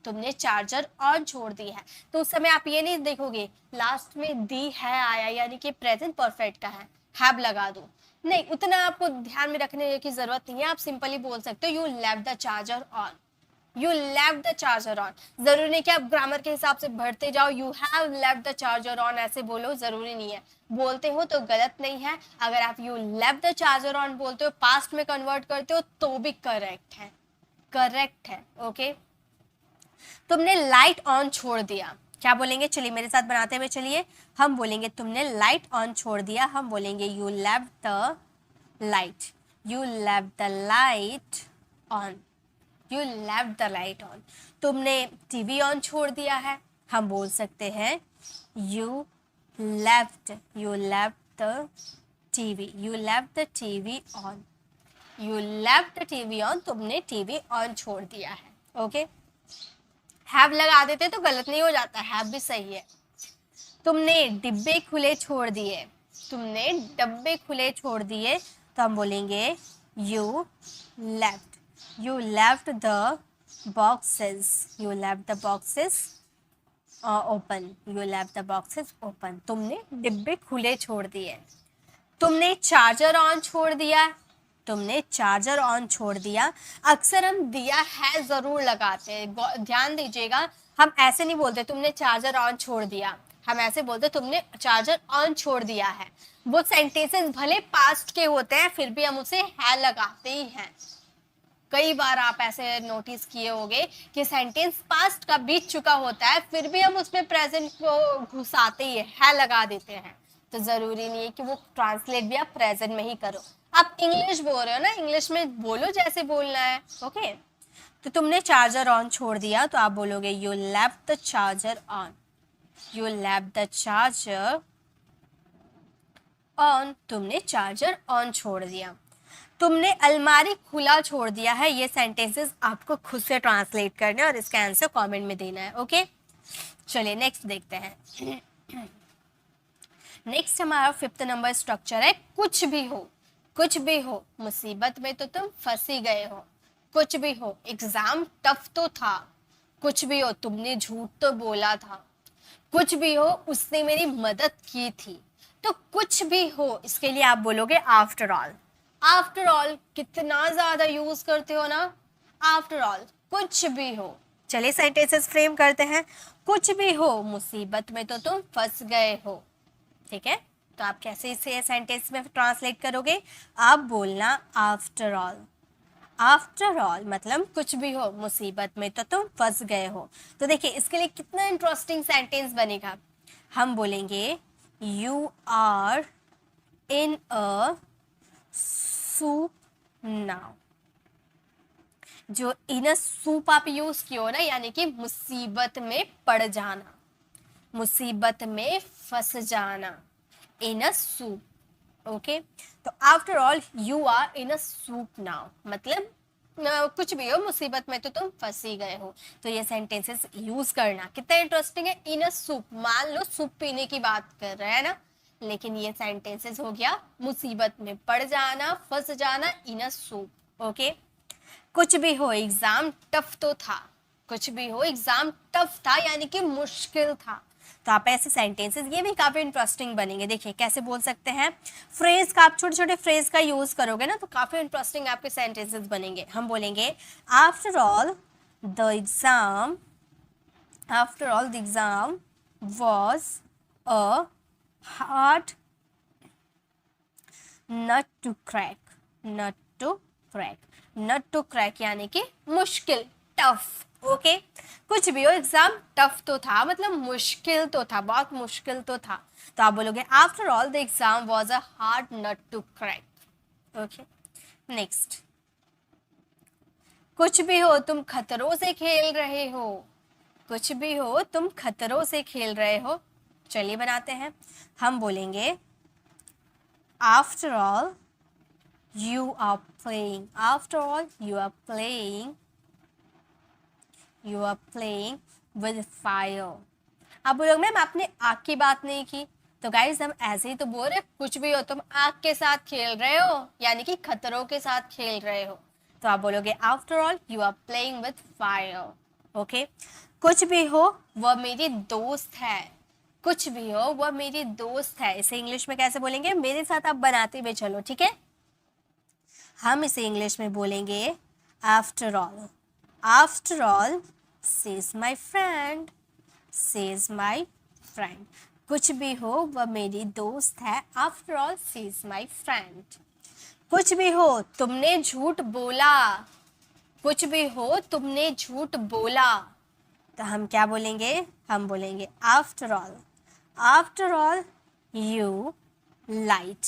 तुमने चार्जर ऑन छोड़ दी है, तो उस समय आप ये नहीं देखोगे लास्ट में दी है आया, यानी कि प्रेजेंट परफेक्ट का है, हैव लगा दो, नहीं, उतना आपको ध्यान में रखने की जरूरत नहीं है। आप सिंपली बोल सकते हो you left the charger on, you left the charger on. जरूरी नहीं कि आप ग्रामर के हिसाब से बढ़ते जाओ, you have left the charger on ऐसे बोलो, जरूरी नहीं है। बोलते हो तो गलत नहीं है, अगर आप you left the charger on बोलते हो, पास्ट में कन्वर्ट करते हो, तो भी करेक्ट है, करेक्ट है। ओके, तुमने लाइट ऑन छोड़ दिया, क्या बोलेंगे? चलिए मेरे साथ बनाते हुए चलिए, हम बोलेंगे तुमने लाइट ऑन छोड़ दिया, हम बोलेंगे you left the light, you left the light on, you left the light on. तुमने टीवी ऑन छोड़ दिया है, हम बोल सकते हैं you left the TV, you left the TV on, you left the TV on, तुमने टीवी ऑन छोड़ दिया है। ओके, हैव लगा देते तो गलत नहीं हो जाता, हैव भी सही है। तुमने डिब्बे खुले छोड़ दिए, तुमने डब्बे खुले छोड़ दिए, तो हम बोलेंगे you left the boxes, you left the boxes open, you left the boxes open। तुमने डिब्बे खुले छोड़ दिए। तुमने चार्जर ऑन छोड़ दिया, तुमने चार्जर ऑन छोड़ दिया। अक्सर हम दिया है जरूर लगाते हैं, ध्यान दीजिएगा, हम ऐसे नहीं बोलते तुमने चार्जर ऑन छोड़ दिया, हम ऐसे बोलते तुमने चार्जर ऑन छोड़ दिया है। वो सेंटेंसेस भले पास्ट के होते हैं, फिर भी हम उसे है लगाते ही हैं। कई बार आप ऐसे नोटिस किए होंगे कि सेंटेंस पास्ट का बीत चुका होता है, फिर भी हम उसमें प्रेजेंट को घुसाते ही है लगा देते हैं। तो जरूरी नहीं है कि वो ट्रांसलेट भी आप प्रेजेंट में ही करो। आप इंग्लिश बोल रहे हो ना, इंग्लिश में बोलो जैसे बोलना है। ओके, तो तुमने चार्जर ऑन छोड़ दिया, तो आप बोलोगे you left the charger on, you left the charger on, तुमने चार्जर ऑन छोड़ दिया। तुमने अलमारी खुला छोड़ दिया है। ये सेंटेंसेस आपको खुद से ट्रांसलेट करना है और इसका आंसर कमेंट में देना है। ओके, चलिए नेक्स्ट देखते हैं। नेक्स्ट हमारा 5th नंबर स्ट्रक्चर है कुछ भी हो। कुछ भी हो, मुसीबत में तो तुम फंसी गए हो, कुछ भी हो, एग्जाम टफ तो था, कुछ भी हो, तुमने झूठ तो बोला था, कुछ भी हो, उसने मेरी मदद की थी। तो कुछ भी हो, इसके लिए आप बोलोगे आफ्टर ऑल। आफ्टर ऑल कितना ज्यादा यूज करते हो ना, आफ्टर ऑल, कुछ भी हो। चलिए सेंटेंसेस फ्रेम करते हैं। कुछ भी हो मुसीबत में तो तुम फंस गए हो, ठीक है। तो आप कैसे इसे सेंटेंस में ट्रांसलेट करोगे, आप बोलना आफ्टर ऑल। आफ्टर ऑल मतलब कुछ भी हो मुसीबत में तो तुम फंस गए हो। तो देखिए इसके लिए कितना इंटरेस्टिंग सेंटेंस बनेगा। हम बोलेंगे you are in a soup now. जो इन अ सूप आप यूज किए हो ना, यानी कि मुसीबत में पड़ जाना, मुसीबत में फंस जाना, इन अ सूप। ओके, तो after all you are in a soup now मतलब कुछ भी हो मुसीबत में तो तुम फंस ही गए हो। तो ये सेंटेंसेस यूज करना कितना इंटरेस्टिंग है। इन अ सूप, मान लो सूप पीने की बात कर रहे हैं ना, लेकिन ये सेंटेंसेस हो गया मुसीबत में पड़ जाना, फंस जाना, इन अ सूप। ओके, कुछ भी हो एग्जाम टफ तो था, कुछ भी हो एग्जाम टफ था यानी कि मुश्किल था। तो आप ऐसे सेंटेंसेस ये भी काफी इंटरेस्टिंग बनेंगे। देखिए कैसे बोल सकते हैं, फ्रेज का, आप छोटे छोटे फ्रेज का यूज करोगे ना तो काफी इंटरेस्टिंग आपके सेंटेंसेस बनेंगे। हम बोलेंगे after all the exam, after all the exam was a hard nut to crack, nut to crack, nut to crack यानी कि मुश्किल, टफ। ओके, कुछ भी हो एग्जाम टफ तो था मतलब मुश्किल तो था, बहुत मुश्किल तो था। तो आप बोलोगे after all the exam was a hard nut to crack. Okay, next, कुछ भी हो तुम खतरों से खेल रहे हो, कुछ भी हो तुम खतरों से खेल रहे हो। चलिए बनाते हैं। हम बोलेंगे after all you are playing, after all you are playing, you are playing with fire। अब बोलोगे मैम आपने आग की बात नहीं की, तो गाइज हम ऐसे ही तो बोल रहे कुछ भी हो तुम आग के साथ खेल रहे हो यानी कि खतरों के साथ खेल रहे हो। तो आप बोलोगे after all you are playing with fire. Okay, कुछ भी हो वह मेरी दोस्त है, कुछ भी हो वह मेरी दोस्त है, इसे इंग्लिश में कैसे बोलेंगे, मेरे साथ आप बनाते हुए चलो, ठीक है। हम इसे इंग्लिश में बोलेंगे after all, after all says my friend, says my friend. कुछ भी हो वह मेरी दोस्त है, after all says my friend. कुछ भी हो तुमने झूठ बोला, कुछ भी हो तुमने झूठ बोला। तो हम क्या बोलेंगे, हम बोलेंगे after all, after all you light,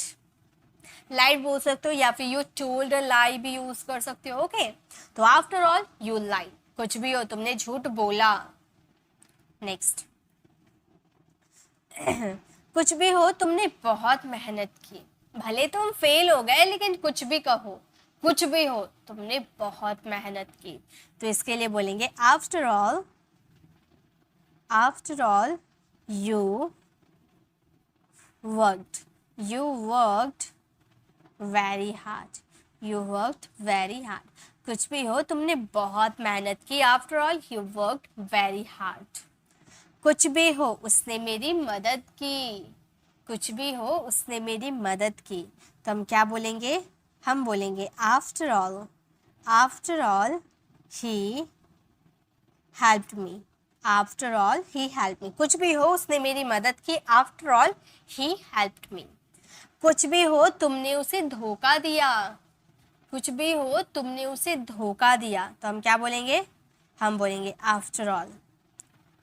light बोल सकते हो या फिर यू टोल्ड लाई भी यूज कर सकते हो। ओके, तो आफ्टर ऑल यू लाई, कुछ भी हो तुमने झूठ बोला। नेक्स्ट, कुछ भी हो तुमने बहुत मेहनत की, भले तुम फेल हो गए लेकिन कुछ भी कहो, कुछ भी हो तुमने बहुत मेहनत की। तो इसके लिए बोलेंगे after all, after all you worked, you worked very hard, you worked very hard. कुछ भी हो तुमने बहुत मेहनत की, after all you worked very hard. कुछ भी हो उसने मेरी मदद की, कुछ भी हो उसने मेरी मदद की। तो हम क्या बोलेंगे, हम बोलेंगे after all, after all he helped me, after all he helped me. कुछ भी हो उसने मेरी मदद की, after all he helped me. कुछ भी हो तुमने उसे धोखा दिया, कुछ भी हो तुमने उसे धोखा दिया। तो हम क्या बोलेंगे, हम बोलेंगे after all,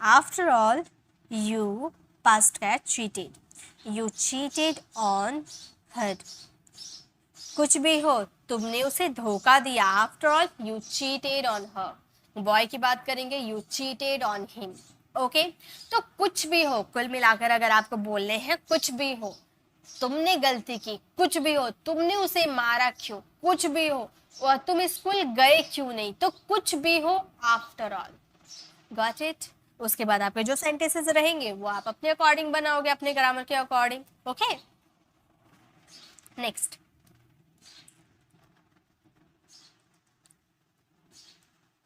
after all you past cat cheated, you cheated on her. कुछ भी हो तुमने उसे धोखा दिया, after all you cheated on her. Boy की बात करेंगे, you cheated on him. Okay, तो कुछ भी हो, कुल मिलाकर अगर आपको बोलने हैं कुछ भी हो, तुमने गलती की, कुछ भी हो तुमने उसे मारा क्यों, कुछ भी हो और तुम स्कूल गए क्यों नहीं, तो कुछ भी हो आफ्टर ऑल। Got it. उसके बाद आपके जो सेंटेंसेस रहेंगे वो आप अपने अकॉर्डिंग बनाओगे, अपने ग्रामर के अकॉर्डिंग। ओके, नेक्स्ट,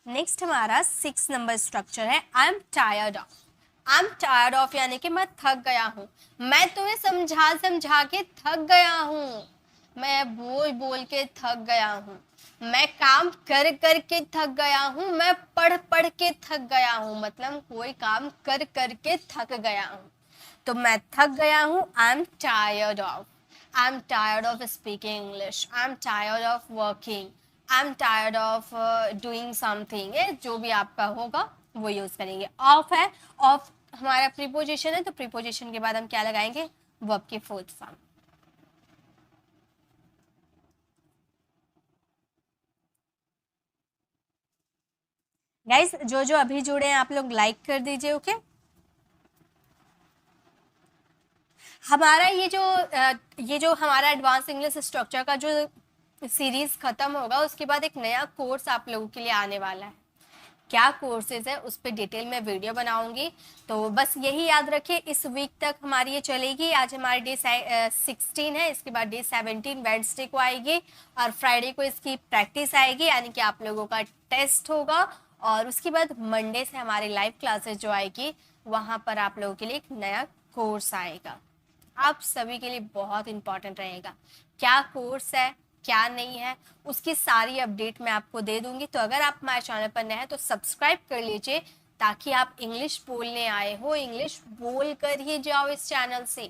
नेक्स्ट हमारा 6 नंबर स्ट्रक्चर है I am tired of. I am tired of यानी कि मैं थक गया हूँ, मैं तुम्हें समझा समझा के थक गया हूँ, मैं बोल बोल के थक गया हूँ, मैं काम कर कर के थक गया हूँ, मैं पढ़ पढ़ के थक गया हूँ, मतलब कोई काम कर कर के थक गया हूँ। तो मैं थक गया हूँ, I am tired of, I am tired of speaking English, I am tired of working, I am tired of doing something, जो भी आपका होगा वो यूज करेंगे। ऑफ है, ऑफ हमारा प्रीपोजिशन है, तो प्रीपोजिशन के बाद हम क्या लगाएंगे, वर्ब की फोर्थ फॉर्म। गाइस जो जो अभी जुड़े हैं आप लोग लाइक कर दीजिए, ओके। हमारा ये जो हमारा एडवांस इंग्लिश स्ट्रक्चर का जो सीरीज खत्म होगा, उसके बाद एक नया कोर्स आप लोगों के लिए आने वाला है। क्या कोर्सेज है उस पर डिटेल में वीडियो बनाऊंगी। तो बस यही याद रखिए, इस वीक तक हमारी ये चलेगी। आज हमारी डे 16 है, इसके बाद डे 17 वेडनेसडे को आएगी, और फ्राइडे को इसकी प्रैक्टिस आएगी, यानी कि आप लोगों का टेस्ट होगा। और उसके बाद मंडे से हमारी लाइव क्लासेस जो आएगी, वहाँ पर आप लोगों के लिए एक नया कोर्स आएगा। आप सभी के लिए बहुत इंपॉर्टेंट रहेगा। क्या कोर्स है, क्या नहीं है, उसकी सारी अपडेट मैं आपको दे दूंगी। तो अगर आप हमारे चैनल पर नए हैं तो सब्सक्राइब कर लीजिए, ताकि आप इंग्लिश बोलने आए हो, इंग्लिश बोल कर ही जाओ इस चैनल से।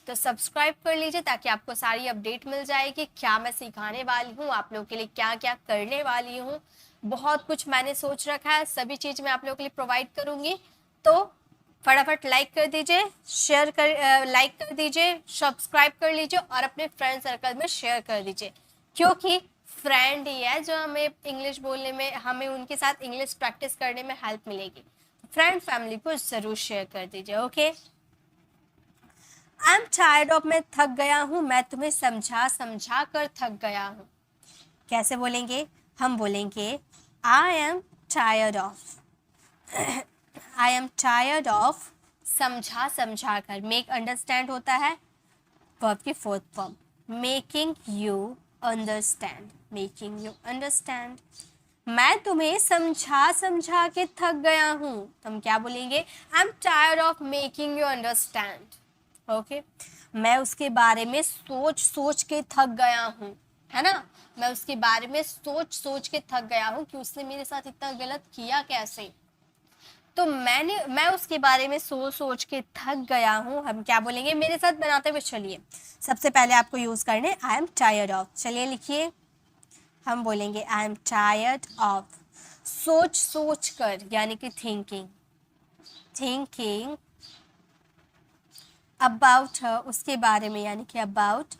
तो सब्सक्राइब कर लीजिए ताकि आपको सारी अपडेट मिल जाएगी, क्या मैं सिखाने वाली हूँ, आप लोगों के लिए क्या क्या करने वाली हूँ। बहुत कुछ मैंने सोच रखा है, सभी चीज़ मैं आप लोगों के लिए प्रोवाइड करूँगी। तो फटाफट लाइक कर दीजिए, शेयर कर लाइक कर दीजिए, सब्सक्राइब कर लीजिए, और अपने फ्रेंड सर्कल में शेयर कर दीजिए, क्योंकि फ्रेंड ही है जो हमें इंग्लिश बोलने में, हमें उनके साथ इंग्लिश प्रैक्टिस करने में हेल्प मिलेगी। फ्रेंड फैमिली को जरूर शेयर कर दीजिए, okay. I am tired of, मैं थक गया हूँ, मैं तुम्हें समझा समझा कर थक गया हूँ। कैसे बोलेंगे, हम बोलेंगे I am tired of, I am tired of, समझा समझा कर, मेक अंडरस्टैंड होता है वर्ब की fourth form, making you understand, making you understand. मैं तुम्हें समझा समझा के थक गया हूँ, तो हम क्या बोलेंगे, I am tired of making you understand, okay. मैं उसके बारे में सोच सोच के थक गया हूँ, है ना, मैं उसके बारे में सोच सोच के थक गया हूँ कि उसने मेरे साथ इतना गलत किया कैसे। तो मैं उसके बारे में सोच सोच के थक गया हूँ, हम क्या बोलेंगे, मेरे साथ बनाते हुए चलिए। सबसे पहले आपको यूज करने आई एम टायर्ड ऑफ, चलिए लिखिए। हम बोलेंगे आई एम टायर्ड ऑफ, सोच सोच कर, यानी कि थिंकिंग, थिंकिंग अबाउट हर, उसके बारे में, यानी कि अबाउट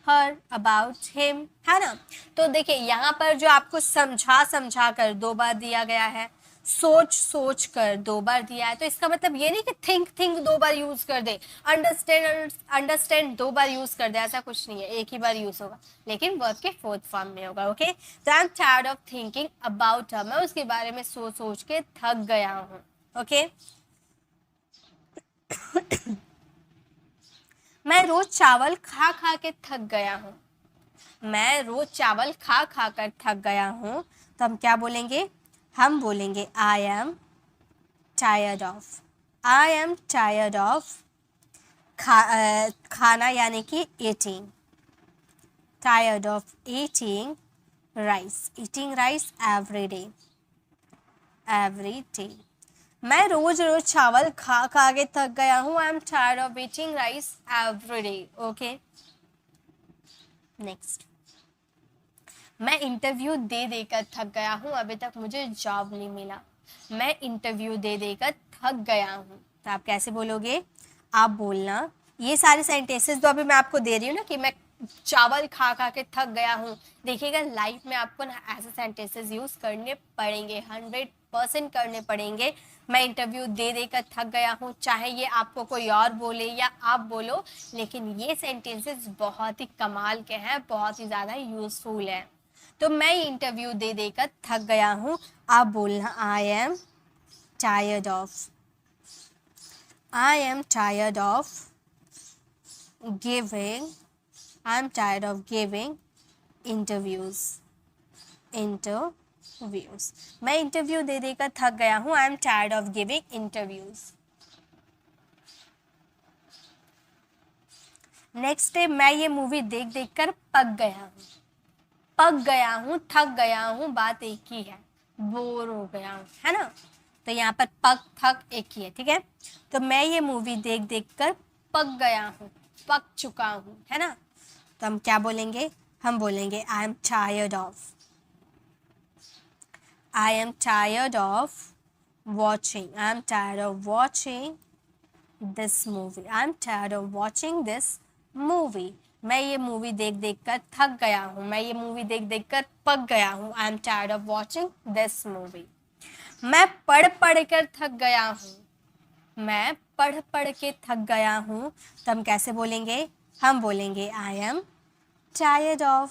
हर, अबाउट हिम, है ना। तो देखिए यहाँ पर जो आपको समझा समझा कर 2 बार दिया गया है, सोच सोच कर 2 बार दिया है, तो इसका मतलब ये नहीं कि थिंक थिंक 2 बार यूज कर दे, अंडरस्टैंड अंडरस्टैंड 2 बार यूज कर दे, ऐसा कुछ नहीं है, एक ही बार यूज होगा, लेकिन वर्ब के फोर्थ फॉर्म में होगा, ओके। तो I am tired of thinking about her, मैं उसके बारे में सोच सोच के थक गया हूँ, ओके। मैं रोज चावल खा खा के थक गया हूँ, मैं रोज चावल खा खा कर थक गया हूँ, तो हम क्या बोलेंगे, हम बोलेंगे I am tired of, I am tired of खाना, यानी कि eating, tired of eating rice, eating rice every day, every day. मैं रोज रोज चावल खा खा के थक गया हूँ, I am tired of eating rice every day, okay. Next, मैं इंटरव्यू दे देकर थक गया हूँ, अभी तक मुझे जॉब नहीं मिला, मैं इंटरव्यू दे देकर थक गया हूँ, तो आप कैसे बोलोगे, आप बोलना ये सारे सेंटेंसेस तो अभी मैं आपको दे रही हूँ ना, कि मैं चावल खा खा के थक गया हूँ। देखिएगा लाइफ में आपको ना ऐसे सेंटेंसेस यूज करने पड़ेंगे, 100% करने पड़ेंगे। मैं इंटरव्यू दे देकर थक गया हूँ, चाहे ये आपको कोई और बोले या आप बोलो, लेकिन ये सेंटेंसेस बहुत ही कमाल के हैं, बहुत ही ज़्यादा यूजफुल है। तो मैं इंटरव्यू दे देकर थक गया हूँ, आप बोलना I am tired of, I am tired of giving, I am tired of giving interviews, interviews. मैं इंटरव्यू दे देकर थक गया हूँ, I am tired of giving interviews. Next है, मैं ये मूवी देख देख कर पक गया हूँ, पक गया हूँ, थक गया हूँ, बात एक ही है, बोर हो गया हूँ, है ना। तो यहाँ पर पक थक एक ही है, ठीक है। तो मैं ये मूवी देख देख कर पक गया हूँ, पक चुका हूँ, है ना। तो हम क्या बोलेंगे, हम बोलेंगे I am tired of, I am tired of watching, I am tired of watching this movie, I am tired of watching this movie. मैं ये मूवी देख देख कर थक गया हूँ, मैं ये मूवी देख देख कर पक गया हूँ, I am tired of watching this movie. मैं पढ़ पढ़ कर थक गया हूँ, मैं पढ़ पढ़ के थक गया हूँ। तो हम कैसे बोलेंगे, हम बोलेंगे I am tired of,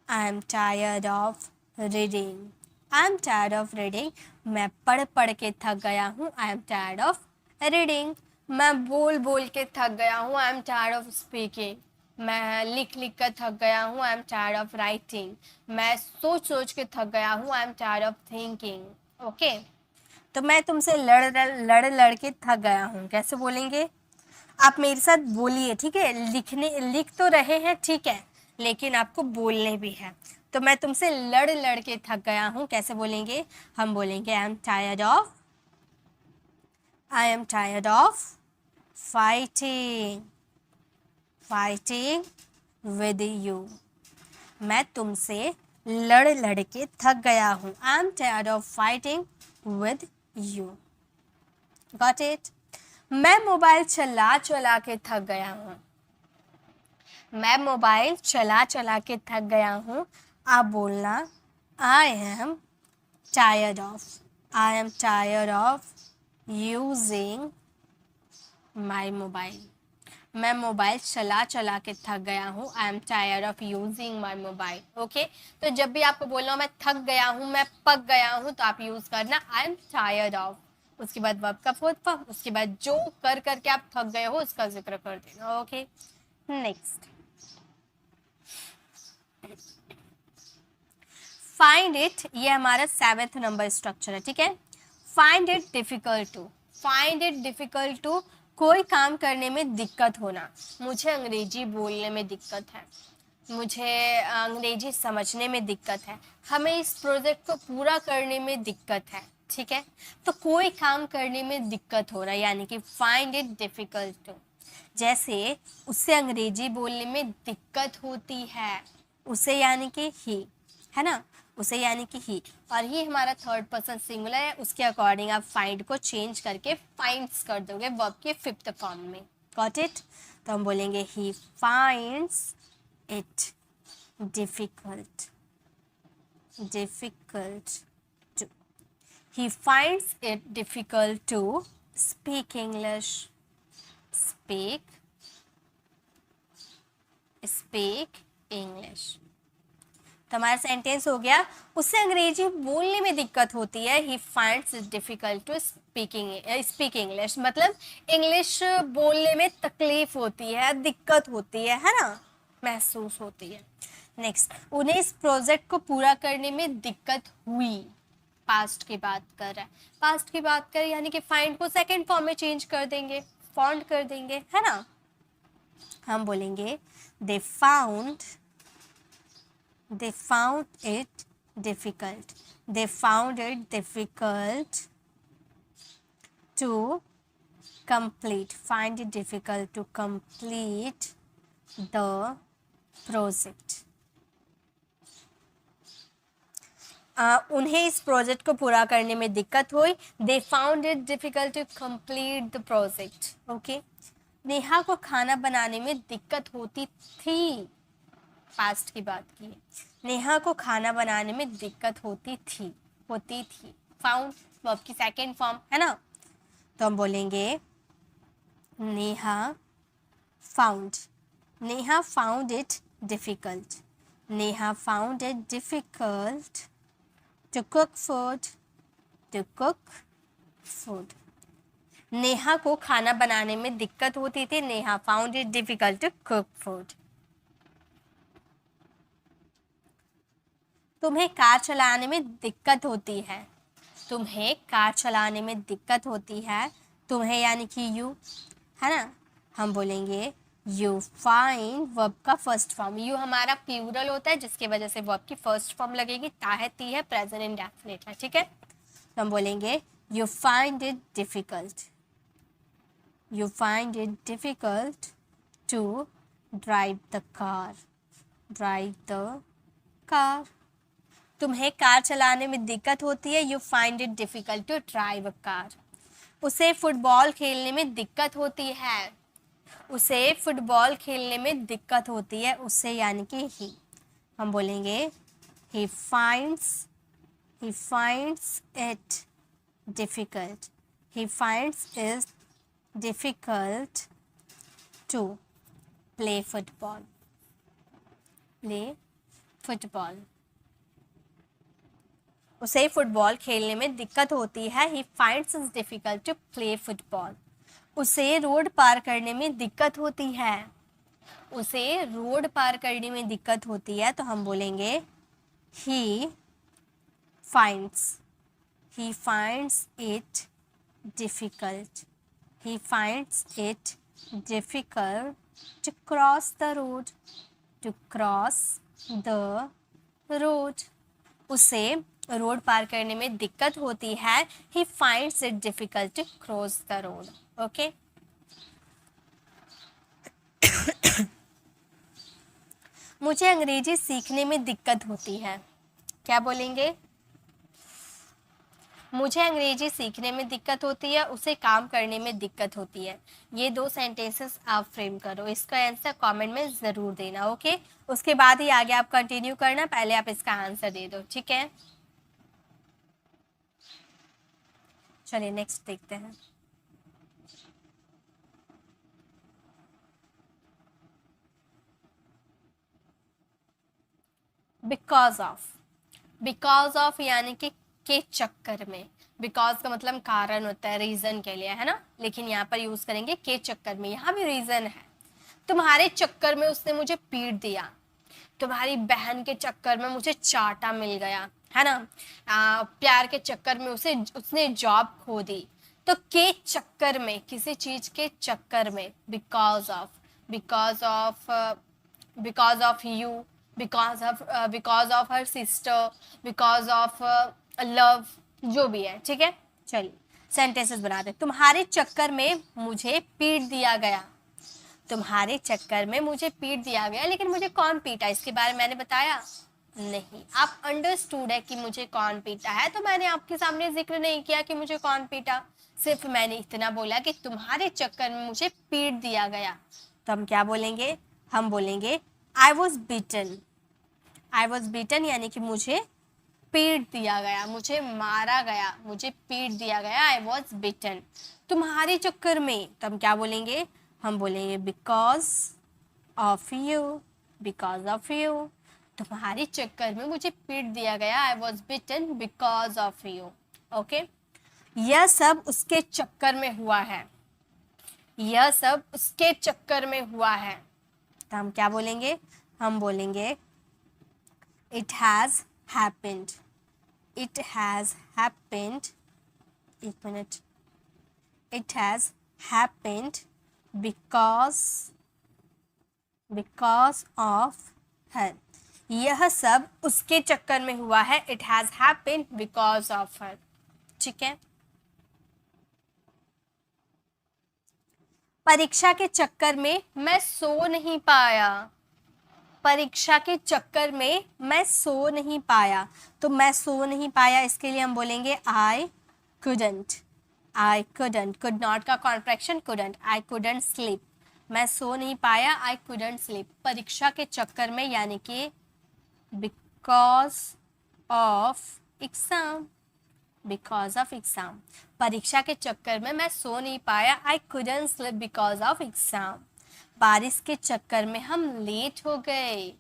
I am tired of reading, I am tired of reading. मैं पढ़ पढ़ के थक गया हूँ, I am tired of reading. मैं बोल बोल के थक गया हूँ, I am tired of speaking. मैं लिख लिख कर थक गया हूँ, I am tired of writing. मैं सोच सोच के थक गया हूँ, I am tired of thinking. Okay तो मैं तुमसे लड़ के थक गया हूँ, कैसे बोलेंगे, आप मेरे साथ बोलिए, ठीक है। लिख तो रहे हैं, ठीक है, लेकिन आपको बोलने भी है। तो मैं तुमसे लड़ के थक गया हूँ, कैसे बोलेंगे, हम बोलेंगे I am tired of, I am tired of fighting, fighting with you. मैं तुमसे लड़ के थक गया हूँ, I am tired of fighting with you. Got it. मैं मोबाइल चला चला के थक गया हूँ, मैं मोबाइल चला चला के थक गया हूँ। आप बोलना I am tired of, I am tired of using my mobile. मैं मोबाइल चला चला के थक गया हूँ, I am tired of using my mobile. Okay तो जब भी आपको बोलना हो मैं थक गया हूँ, मैं पक गया हूँ, तो आप यूज़ करना आई एम टायर्ड ऑफ, उसके बाद वर्ब का फोर्थ फॉर्म, उसके बाद जो कर करके आप थक गए हो उसका जिक्र कर देना। ओके नेक्स्ट, फाइंड इट, ये हमारा 7th नंबर स्ट्रक्चर है, ठीक है। Find it difficult to, find it difficult to, कोई काम करने में दिक्कत होना। मुझे अंग्रेजी बोलने में दिक्कत है, मुझे अंग्रेजी समझने में दिक्कत है, हमें इस प्रोजेक्ट को पूरा करने में दिक्कत है, ठीक है। तो कोई काम करने में दिक्कत हो रहा है, यानी कि फाइंड इट डिफिकल्ट टू। जैसे उससे अंग्रेजी बोलने में दिक्कत होती है, उसे यानी कि ही, है ना, उसे यानी कि ही, और ये हमारा थर्ड पर्सन सिंगुलर है, उसके अकॉर्डिंग आप फाइंड को चेंज करके फाइंड्स कर दोगे वर्ब के 5th फॉर्म में। Got it. तो हम बोलेंगे he finds it difficult, difficult to, he finds it difficult to speak English, speak English। तो हमारा सेंटेंस हो गया, उससे अंग्रेजी बोलने में दिक्कत होती है, he finds it difficult to speak English, मतलब इंग्लिश बोलने में तकलीफ होती है, दिक्कत होती है ना, महसूस होती है। नेक्स्ट, उन्हें इस प्रोजेक्ट को पूरा करने में दिक्कत हुई, पास्ट की बात कर रहा है, पास्ट की बात कर यानी कि फाइंड को सेकंड फॉर्म में चेंज कर देंगे, फाउंड कर देंगे, है ना। हम बोलेंगे they found it difficult, they found it difficult to complete, find it difficult to complete the project। उन्हें इस प्रोजेक्ट को पूरा करने में दिक्कत हुई, they found it difficult to complete the project. Okay, Neha को खाना बनाने में दिक्कत होती थी, पास्ट की बात की है, नेहा को खाना बनाने में दिक्कत होती थी, फाउंड वर्ब की सेकेंड फॉर्म, है ना। तो हम बोलेंगे Neha found it difficult, Neha found it difficult to cook food, Neha को खाना बनाने में दिक्कत होती थी, Neha found it difficult to cook food. तुम्हें कार चलाने में दिक्कत होती है, तुम्हें कार चलाने में दिक्कत होती है, तुम्हें यानी कि यू, है ना। हम बोलेंगे यू फाइंड वर्ब का फर्स्ट फॉर्म, यू हमारा प्लूरल होता है जिसकी वजह से वर्ब की फर्स्ट फॉर्म लगेगी, ता है, ती है, प्रेजेंट इंडेफिनिट है, ठीक है। तो हम बोलेंगे you find it difficult, you find it difficult to drive the car, drive the car. तुम्हें कार चलाने में दिक्कत होती है, you find it difficult to drive a car. उसे फुटबॉल खेलने में दिक्कत होती है, उसे फुटबॉल खेलने में दिक्कत होती है, उससे यानी कि ही। हम बोलेंगे he finds it difficult, he finds it difficult to play football, play football। उसे फुटबॉल खेलने में दिक्कत होती है, he finds it difficult to play football। उसे रोड पार करने में दिक्कत होती है, उसे रोड पार करने में दिक्कत होती है, तो हम बोलेंगे he finds it difficult, he finds it difficult to cross the road, to cross the road। उसे रोड पार करने में दिक्कत होती है, he finds it difficult to cross the road, okay. मुझे अंग्रेजी सीखने में दिक्कत होती है, क्या बोलेंगे? मुझे अंग्रेजी सीखने में दिक्कत होती है, उसे काम करने में दिक्कत होती है। ये दो सेंटेंसेस आप फ्रेम करो, इसका आंसर कमेंट में ज़रूर देना, ओके। उसके बाद ही आगे आप कंटिन्यू करना, पहले आप इसका आंसर दे दो, ठीक है। चलिए नेक्स्ट देखते हैं। बिकॉज ऑफ यानी कि के चक्कर में, बिकॉज का मतलब कारण होता है, रीजन के लिए, है ना, लेकिन यहाँ पर यूज करेंगे के चक्कर में, यहाँ भी रीजन है। तुम्हारे चक्कर में उसने मुझे पीट दिया, तुम्हारी बहन के चक्कर में मुझे चाटा मिल गया, है ना, प्यार के चक्कर में उसने जॉब खो दी। तो के चक्कर में, किसी चीज के चक्कर में, because of you, because of her sister, because of love, जो भी है, ठीक है। चलिए सेंटेंसेस बनाते। तुम्हारे चक्कर में मुझे पीट दिया गया, तुम्हारे चक्कर में मुझे पीट दिया गया, लेकिन मुझे कौन पीटा इसके बारे में मैंने बताया नहीं। आप अंडरस्टूड है कि मुझे कौन पीटा है, तो मैंने आपके सामने जिक्र नहीं किया कि मुझे कौन पीटा, सिर्फ मैंने इतना बोला कि तुम्हारे चक्कर में मुझे पीट दिया गया। तो हम क्या बोलेंगे? हम बोलेंगे आई वॉज बीटन, यानी कि मुझे पीट दिया गया, मुझे मारा गया, मुझे पीट दिया गया, आई वॉज बीटन। तुम्हारे चक्कर में, तो हम क्या बोलेंगे? हम बोलेंगे बिकॉज ऑफ यू, तुम्हारे चक्कर में मुझे पीट दिया गया, I was beaten because of you, okay. यह सब उसके चक्कर में हुआ है, यह सब उसके चक्कर में हुआ है, तो हम क्या बोलेंगे? हम बोलेंगे it has happened, it has happened, एक minute, it has happened because of her, यह सब उसके चक्कर में हुआ है, it has happened because of her, ठीक है। परीक्षा के चक्कर में मैं सो नहीं पाया, परीक्षा के चक्कर में मैं सो नहीं पाया, तो मैं सो नहीं पाया इसके लिए हम बोलेंगे आई कुडंट, कुड नॉट का contraction couldn't, I couldn't sleep, मैं सो नहीं पाया, आई कुडंट स्लीप, परीक्षा के चक्कर में, यानी कि बिकॉज ऑफ एग्जाम, परीक्षा के चक्कर में मैं सो नहीं पाया, I couldn't sleep because of exam. बारिश के चक्कर में हम लेट हो गए,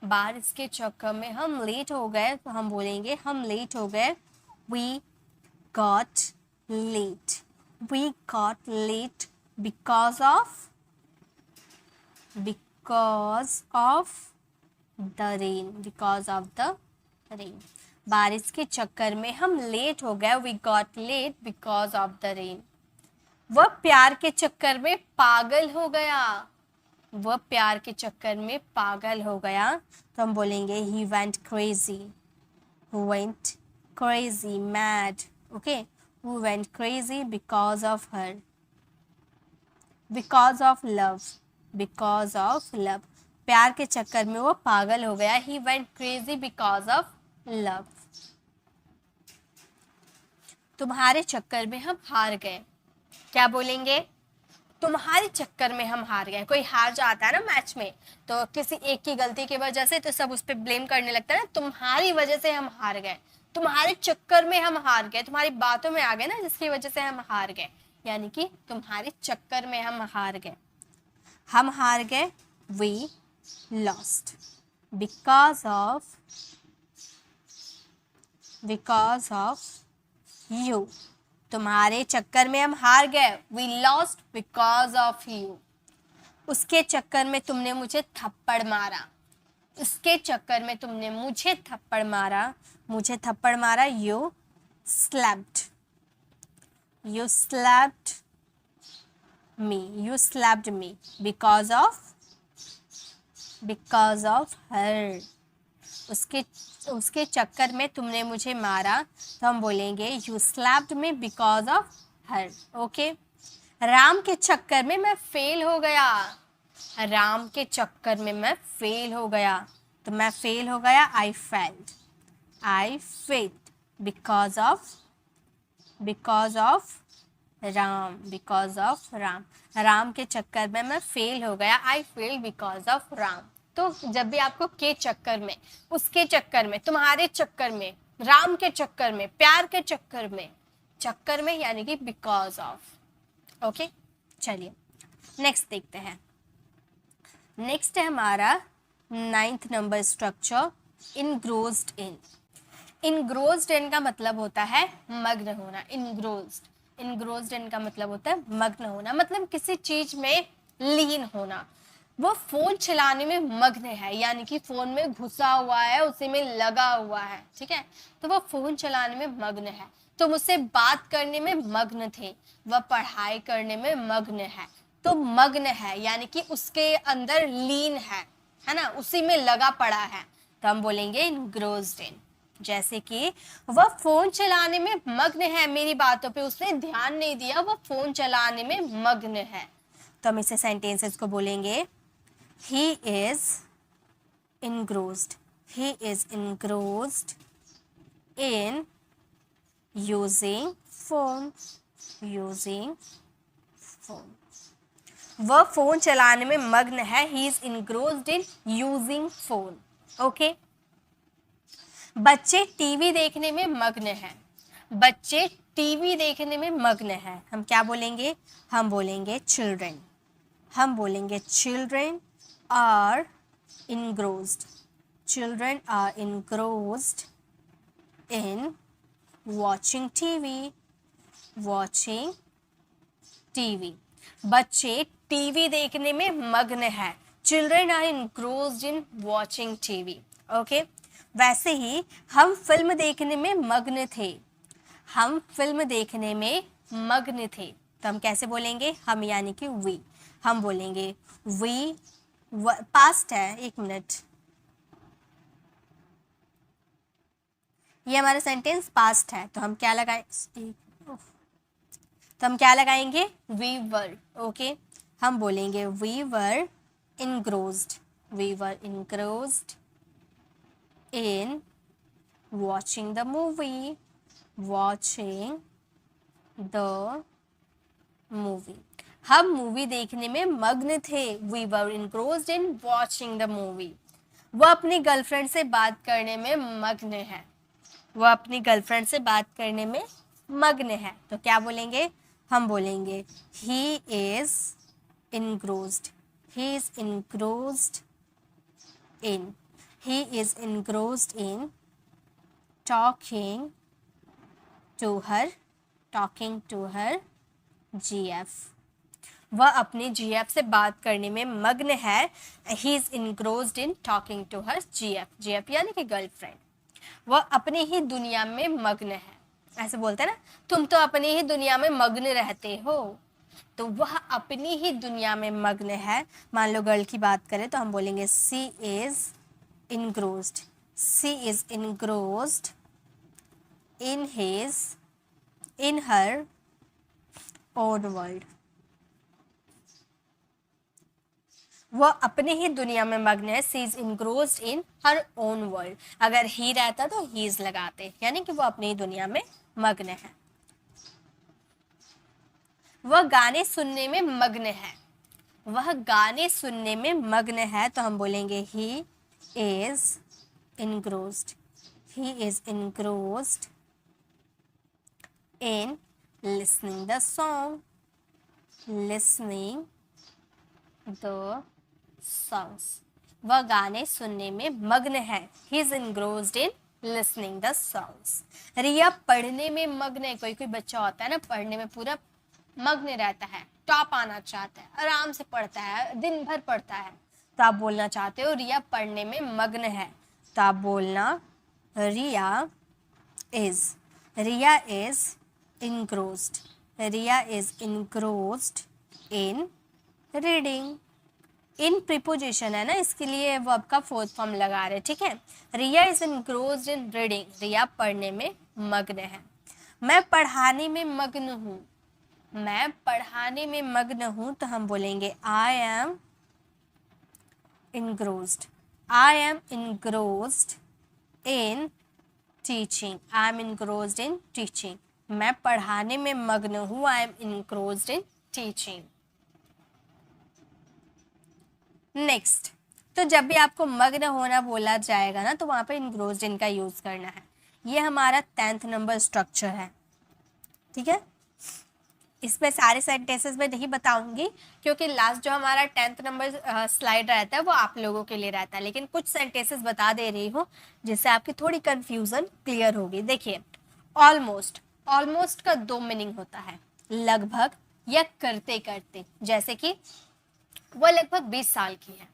बारिश के चक्कर में हम लेट हो गए, तो हम बोलेंगे हम लेट हो गए, we got late because of the rain, बारिश के चक्कर में हम लेट हो गए, we got late because of the rain. वह प्यार के चक्कर में पागल हो गया, वह प्यार के चक्कर में पागल हो गया, तो हम बोलेंगे he went crazy, went crazy, mad, okay, who went crazy because of her, because of love, because of love, प्यार के चक्कर में वो पागल हो गया, he went crazy because of love। तुम्हारे चक्कर में हम हार गए, क्या बोलेंगे? तुम्हारे चक्कर में हम हार गए। कोई हार जाता है ना मैच में, तो किसी एक की गलती की वजह से तो सब उस पर ब्लेम करने लगता है ना, तुम्हारी वजह से हम हार गए, तुम्हारे चक्कर में हम हार गए, तुम्हारी बातों में आ गए ना जिसकी वजह से हम हार गए, यानी कि तुम्हारे चक्कर में हम हार गए। हम हार गए, we lost because of you। तुम्हारे चक्कर में हम हार गए, we lost because of you। उसके चक्कर में तुमने मुझे थप्पड़ मारा, उसके चक्कर में तुमने मुझे थप्पड़ मारा, मुझे थप्पड़ मारा, you slapped me because of her। उसके चक्कर में तुमने मुझे मारा, तो हम बोलेंगे you slapped me because of her, okay. Ram के चक्कर में मैं फेल हो गया, राम के चक्कर में मैं फेल हो गया, तो मैं फेल हो गया, I failed because of Ram, Ram के चक्कर में मैं फेल हो गया, I failed because of Ram. तो जब भी आपको के चक्कर में, उसके चक्कर में, तुम्हारे चक्कर में, राम के चक्कर में, प्यार के चक्कर में यानी कि बिकॉज ऑफ, ओके। चलिए नेक्स्ट देखते हैं। नेक्स्ट है हमारा 9th नंबर स्ट्रक्चर, इनग्रोज्ड इन। इनग्रोज्ड इन का मतलब होता है मग्न होना। इनग्रोज्ड इन का मतलब होता है मग्न होना, मतलब किसी चीज में लीन होना। वो फोन चलाने में मग्न है, यानी कि फोन में घुसा हुआ है, उसी में लगा हुआ है, ठीक है। तो वो फोन चलाने में मग्न है। तुम उससे बात करने में मग्न थे, वह पढ़ाई करने में मग्न है। तो मग्न है यानी कि उसके अंदर लीन है ना, उसी में लगा पड़ा है, तो हम बोलेंगे इनग्रोज्ड इन। जैसे कि वह फोन चलाने में मग्न है, मेरी बातों पे उसने ध्यान नहीं दिया, वह फोन चलाने में मग्न है। तो हम इसे सेंटेंसेस को बोलेंगे he is engrossed in using phone। वह फोन चलाने में मग्न है, he is engrossed in using phone, okay. बच्चे टीवी देखने में मग्न है, बच्चे टीवी देखने में मग्न है, हम क्या बोलेंगे? हम बोलेंगे children. are engrossed in watching TV। बच्चे टीवी देखने में मग्न है, children are engrossed in watching TV, okay. वैसे ही हम फिल्म देखने में मग्न थे, तो हम कैसे बोलेंगे? हम यानी कि we, हम बोलेंगे we, पास्ट है, एक मिनट, ये हमारा सेंटेंस पास्ट है, तो हम क्या लगाएंगे? we were, okay. हम बोलेंगे we were engrossed in watching the movie। हम मूवी देखने में मग्न थे, we were engrossed in watching the movie। वह अपनी गर्लफ्रेंड से बात करने में मग्न है, तो क्या बोलेंगे? हम बोलेंगे he is engrossed in talking to her GF। वह अपने GF से बात करने में मग्न है, he is engrossed in talking to her GF यानी कि गर्लफ्रेंड। वह अपनी ही दुनिया में मग्न है, ऐसे बोलते हैं ना, तुम तो अपनी ही दुनिया में मग्न रहते हो, तो वह अपनी ही दुनिया में मग्न है। मान लो गर्ल की बात करें तो हम बोलेंगे she is engrossed, she is engrossed in her own world। वह अपने ही दुनिया में मग्न है, she is engrossed in her own world। अगर ही रहता तो ही इज लगाते, यानी कि वो अपनी ही दुनिया में मग्न है। वह गाने सुनने में मग्न है, वह गाने सुनने में मग्न है, तो हम बोलेंगे he is engrossed, he is engrossed in listening the song, listening the songs। वह गाने सुनने में मग्न है, he is engrossed in listening the songs। रिया पढ़ने में मग्न है। कोई कोई बच्चा होता है ना, पढ़ने में पूरा मग्न रहता है, टॉप आना चाहता है, आराम से पढ़ता है, दिन भर पढ़ता है, तो आप बोलना चाहते हो रिया पढ़ने में मग्न है, तो आप बोलना Riya is engrossed, Riya is engrossed in reading. In preposition है ना, इसके लिए वर्ब का फोर्थ फॉर्म लगा रहे, ठीक है। रिया इज engrossed in रीडिंग, रिया पढ़ने में मग्न है। मैं पढ़ाने में मग्न हूँ, मैं पढ़ाने में मग्न हूँ, तो हम बोलेंगे I am engrossed, I am engrossed in teaching, I am engrossed in teaching। मैं पढ़ाने में मग्न हूँ, I am engrossed in teaching। Next, तो जब भी आपको मग्न होना बोला जाएगा ना, तो वहाँ पे engrossed in का यूज करना है। ये हमारा 10th नंबर स्ट्रक्चर है, ठीक है। इसमें सारे सेंटेंसेस में नहीं बताऊंगी, क्योंकि लास्ट जो हमारा 10th नंबर स्लाइड रहता है वो आप लोगों के लिए रहता है, लेकिन कुछ सेंटेंसेस बता दे रही हूँ जिससे आपकी थोड़ी कंफ्यूजन क्लियर होगी। देखिए, ऑलमोस्ट, ऑलमोस्ट का 2 मीनिंग होता है, लगभग या करते करते। जैसे कि वह लगभग 20 साल की है,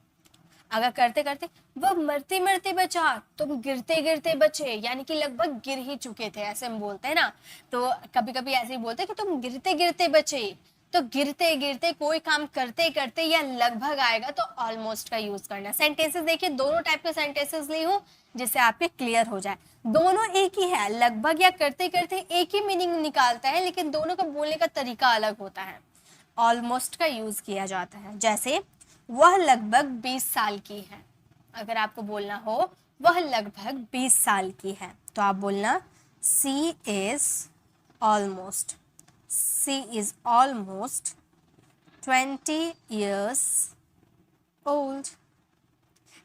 अगर करते करते वह मरते मरते बचा, तुम गिरते गिरते बचे, यानी कि लगभग गिर ही चुके थे, ऐसे हम बोलते हैं ना। तो कभी कभी ऐसे ही बोलते हैं कि तुम गिरते गिरते बचे, तो गिरते गिरते कोई काम करते करते या लगभग आएगा तो ऑलमोस्ट का यूज करना। सेंटेंसेस देखिए, दोनों टाइप के सेंटेंसेस ली हूँ जिससे आपके क्लियर हो जाए। दोनों एक ही है, लगभग या करते करते एक ही मीनिंग निकालता है, लेकिन दोनों का बोलने का तरीका अलग होता है। ऑलमोस्ट का यूज किया जाता है, जैसे वह लगभग 20 साल की है। अगर आपको बोलना हो वह लगभग 20 साल की है, तो आप बोलना she is almost, she is almost 20 years old।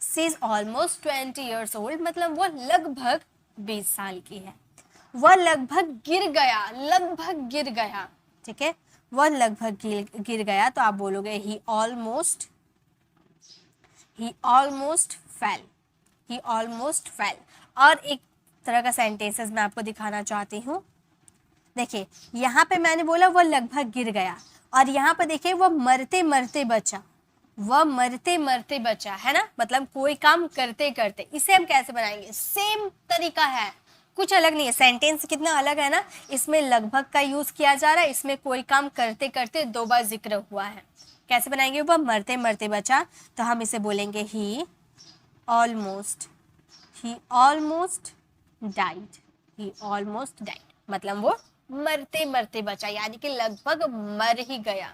She is almost 20 years old मतलब वह लगभग 20 साल की है। वह लगभग गिर गया, लगभग गिर गया, ठीक है। वह लगभग गिर गया, तो आप बोलोगे ही almost fell, he almost fell। और एक तरह का सेंटेंसेस मैं आपको दिखाना चाहती हूँ। देखिए, यहाँ पे मैंने बोला वह लगभग गिर गया, और यहाँ पे देखिए वह मरते मरते बचा, वह मरते मरते बचा, है ना, मतलब कोई काम करते करते। इसे हम कैसे बनाएंगे, सेम तरीका है, कुछ अलग नहीं है। सेंटेंस कितना अलग है ना, इसमें लगभग का यूज किया जा रहा है, इसमें कोई काम करते करते 2 बार जिक्र हुआ है। कैसे बनाएंगे, वह मरते मरते बचा, तो हम इसे बोलेंगे ही ऑलमोस्ट डाइड, मतलब वो मरते मरते बचा, यानी कि लगभग मर ही गया।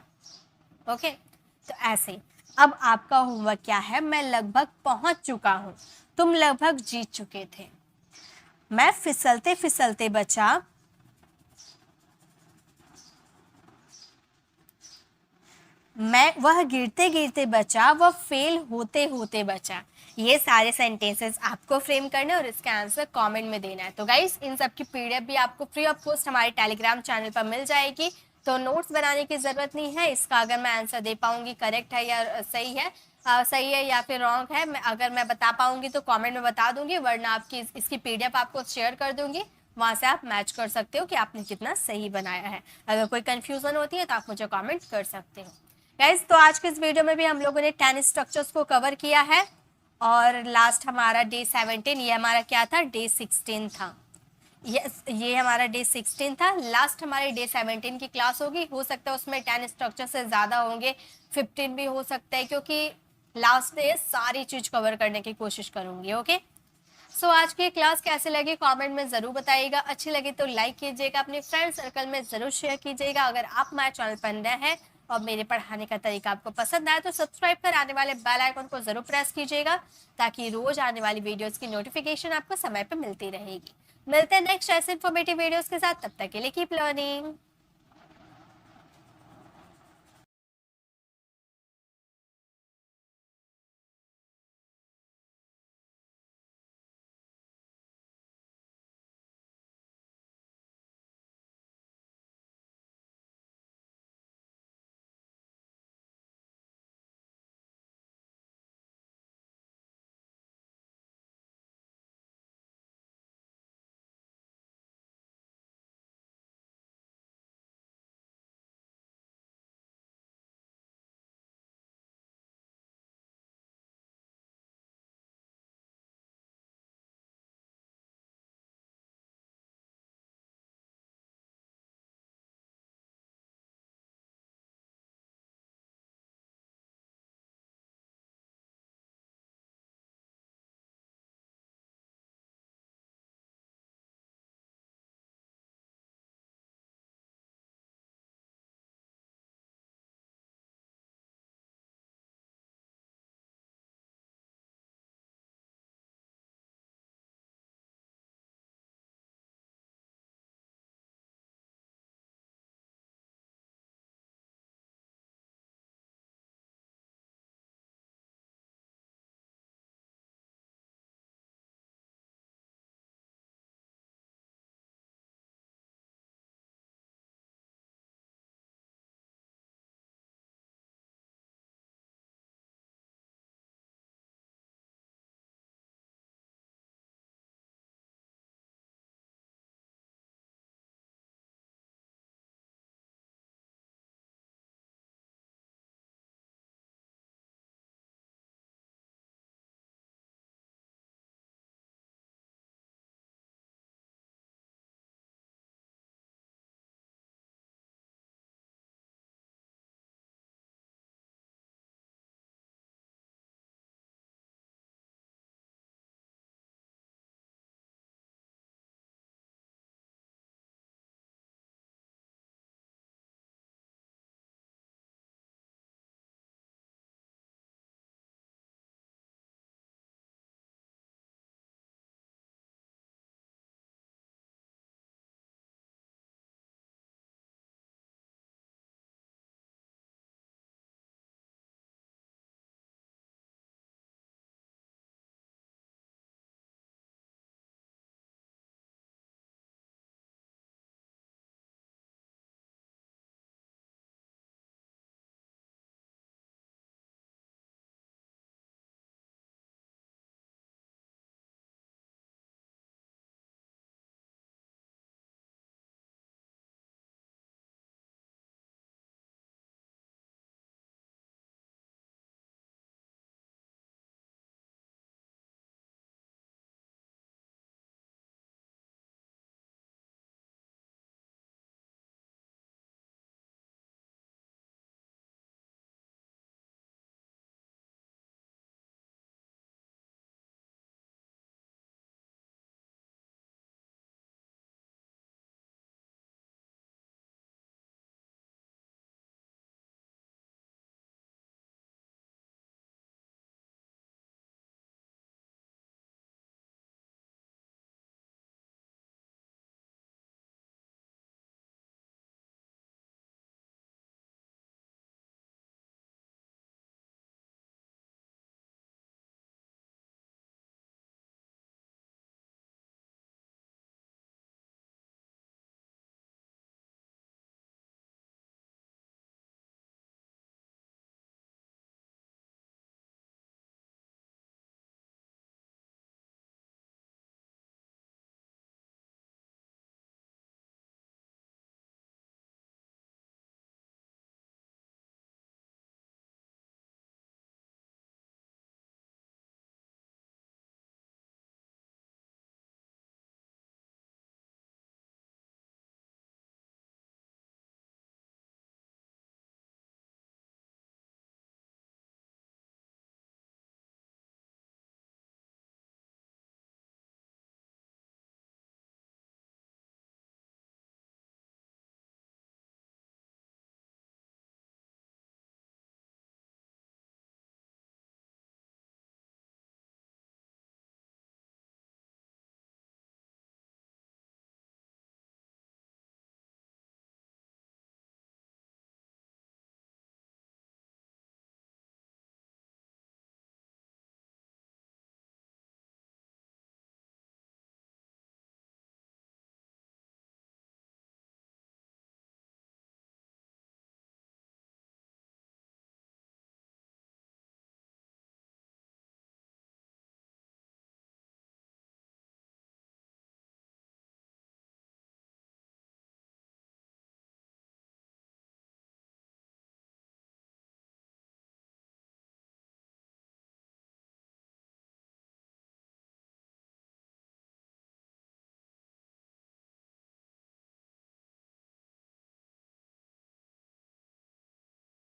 ओके, तो ऐसे। अब आपका होमवर्क क्या है, मैं लगभग पहुंच चुका हूं, तुम लगभग जीत चुके थे। मैं फिसलते फिसलते बचा, वह गिरते गिरते बचा, वह फेल होते होते बचा। ये सारे सेंटेंसेस आपको फ्रेम करने और इसका आंसर कमेंट में देना है। तो गाइस, इन सब की पीडीएफ भी आपको फ्री ऑफ कॉस्ट हमारे टेलीग्राम चैनल पर मिल जाएगी, तो नोट्स बनाने की जरूरत नहीं है। इसका अगर मैं आंसर दे पाऊंगी करेक्ट है या सही है या फिर रॉन्ग है, अगर मैं बता पाऊंगी तो कमेंट में बता दूंगी, वरना आपकी इसकी पीडीएफ आपको शेयर कर दूंगी, वहां से आप मैच कर सकते हो कि आपने कितना सही बनाया है। अगर कोई कंफ्यूजन होती है तो आप मुझे कमेंट कर सकते हो। गाइस, तो आज के इस वीडियो में भी हम लोगों ने 10 स्ट्रक्चर्स को कवर किया है, और लास्ट हमारा डे 17, ये हमारा क्या था, डे 16 था। यस, ये हमारा डे 16 था। लास्ट हमारे डे 17 की क्लास होगी। हो सकता है उसमें 10 स्ट्रक्चर से ज़्यादा होंगे, 15 भी हो सकता है, क्योंकि लास्ट डे सारी चीज़ कवर करने की कोशिश करूँगी। ओके, सो आज की क्लास कैसे लगी कमेंट में ज़रूर बताइएगा। अच्छी लगी तो लाइक कीजिएगा, अपने फ्रेंड सर्कल में ज़रूर शेयर कीजिएगा। अगर आप हमारे चैनल पर नए हैं और मेरे पढ़ाने का तरीका आपको पसंद आए तो सब्सक्राइब कर आने वाले बेल आइकन को ज़रूर प्रेस कीजिएगा, ताकि रोज़ आने वाली वीडियोज़ की नोटिफिकेशन आपको समय पर मिलती रहेगी। मिलते हैं नेक्स्ट ऐसे इन्फॉर्मेटिव वीडियोज़ के साथ, तब तक के लिए कीप लर्निंग।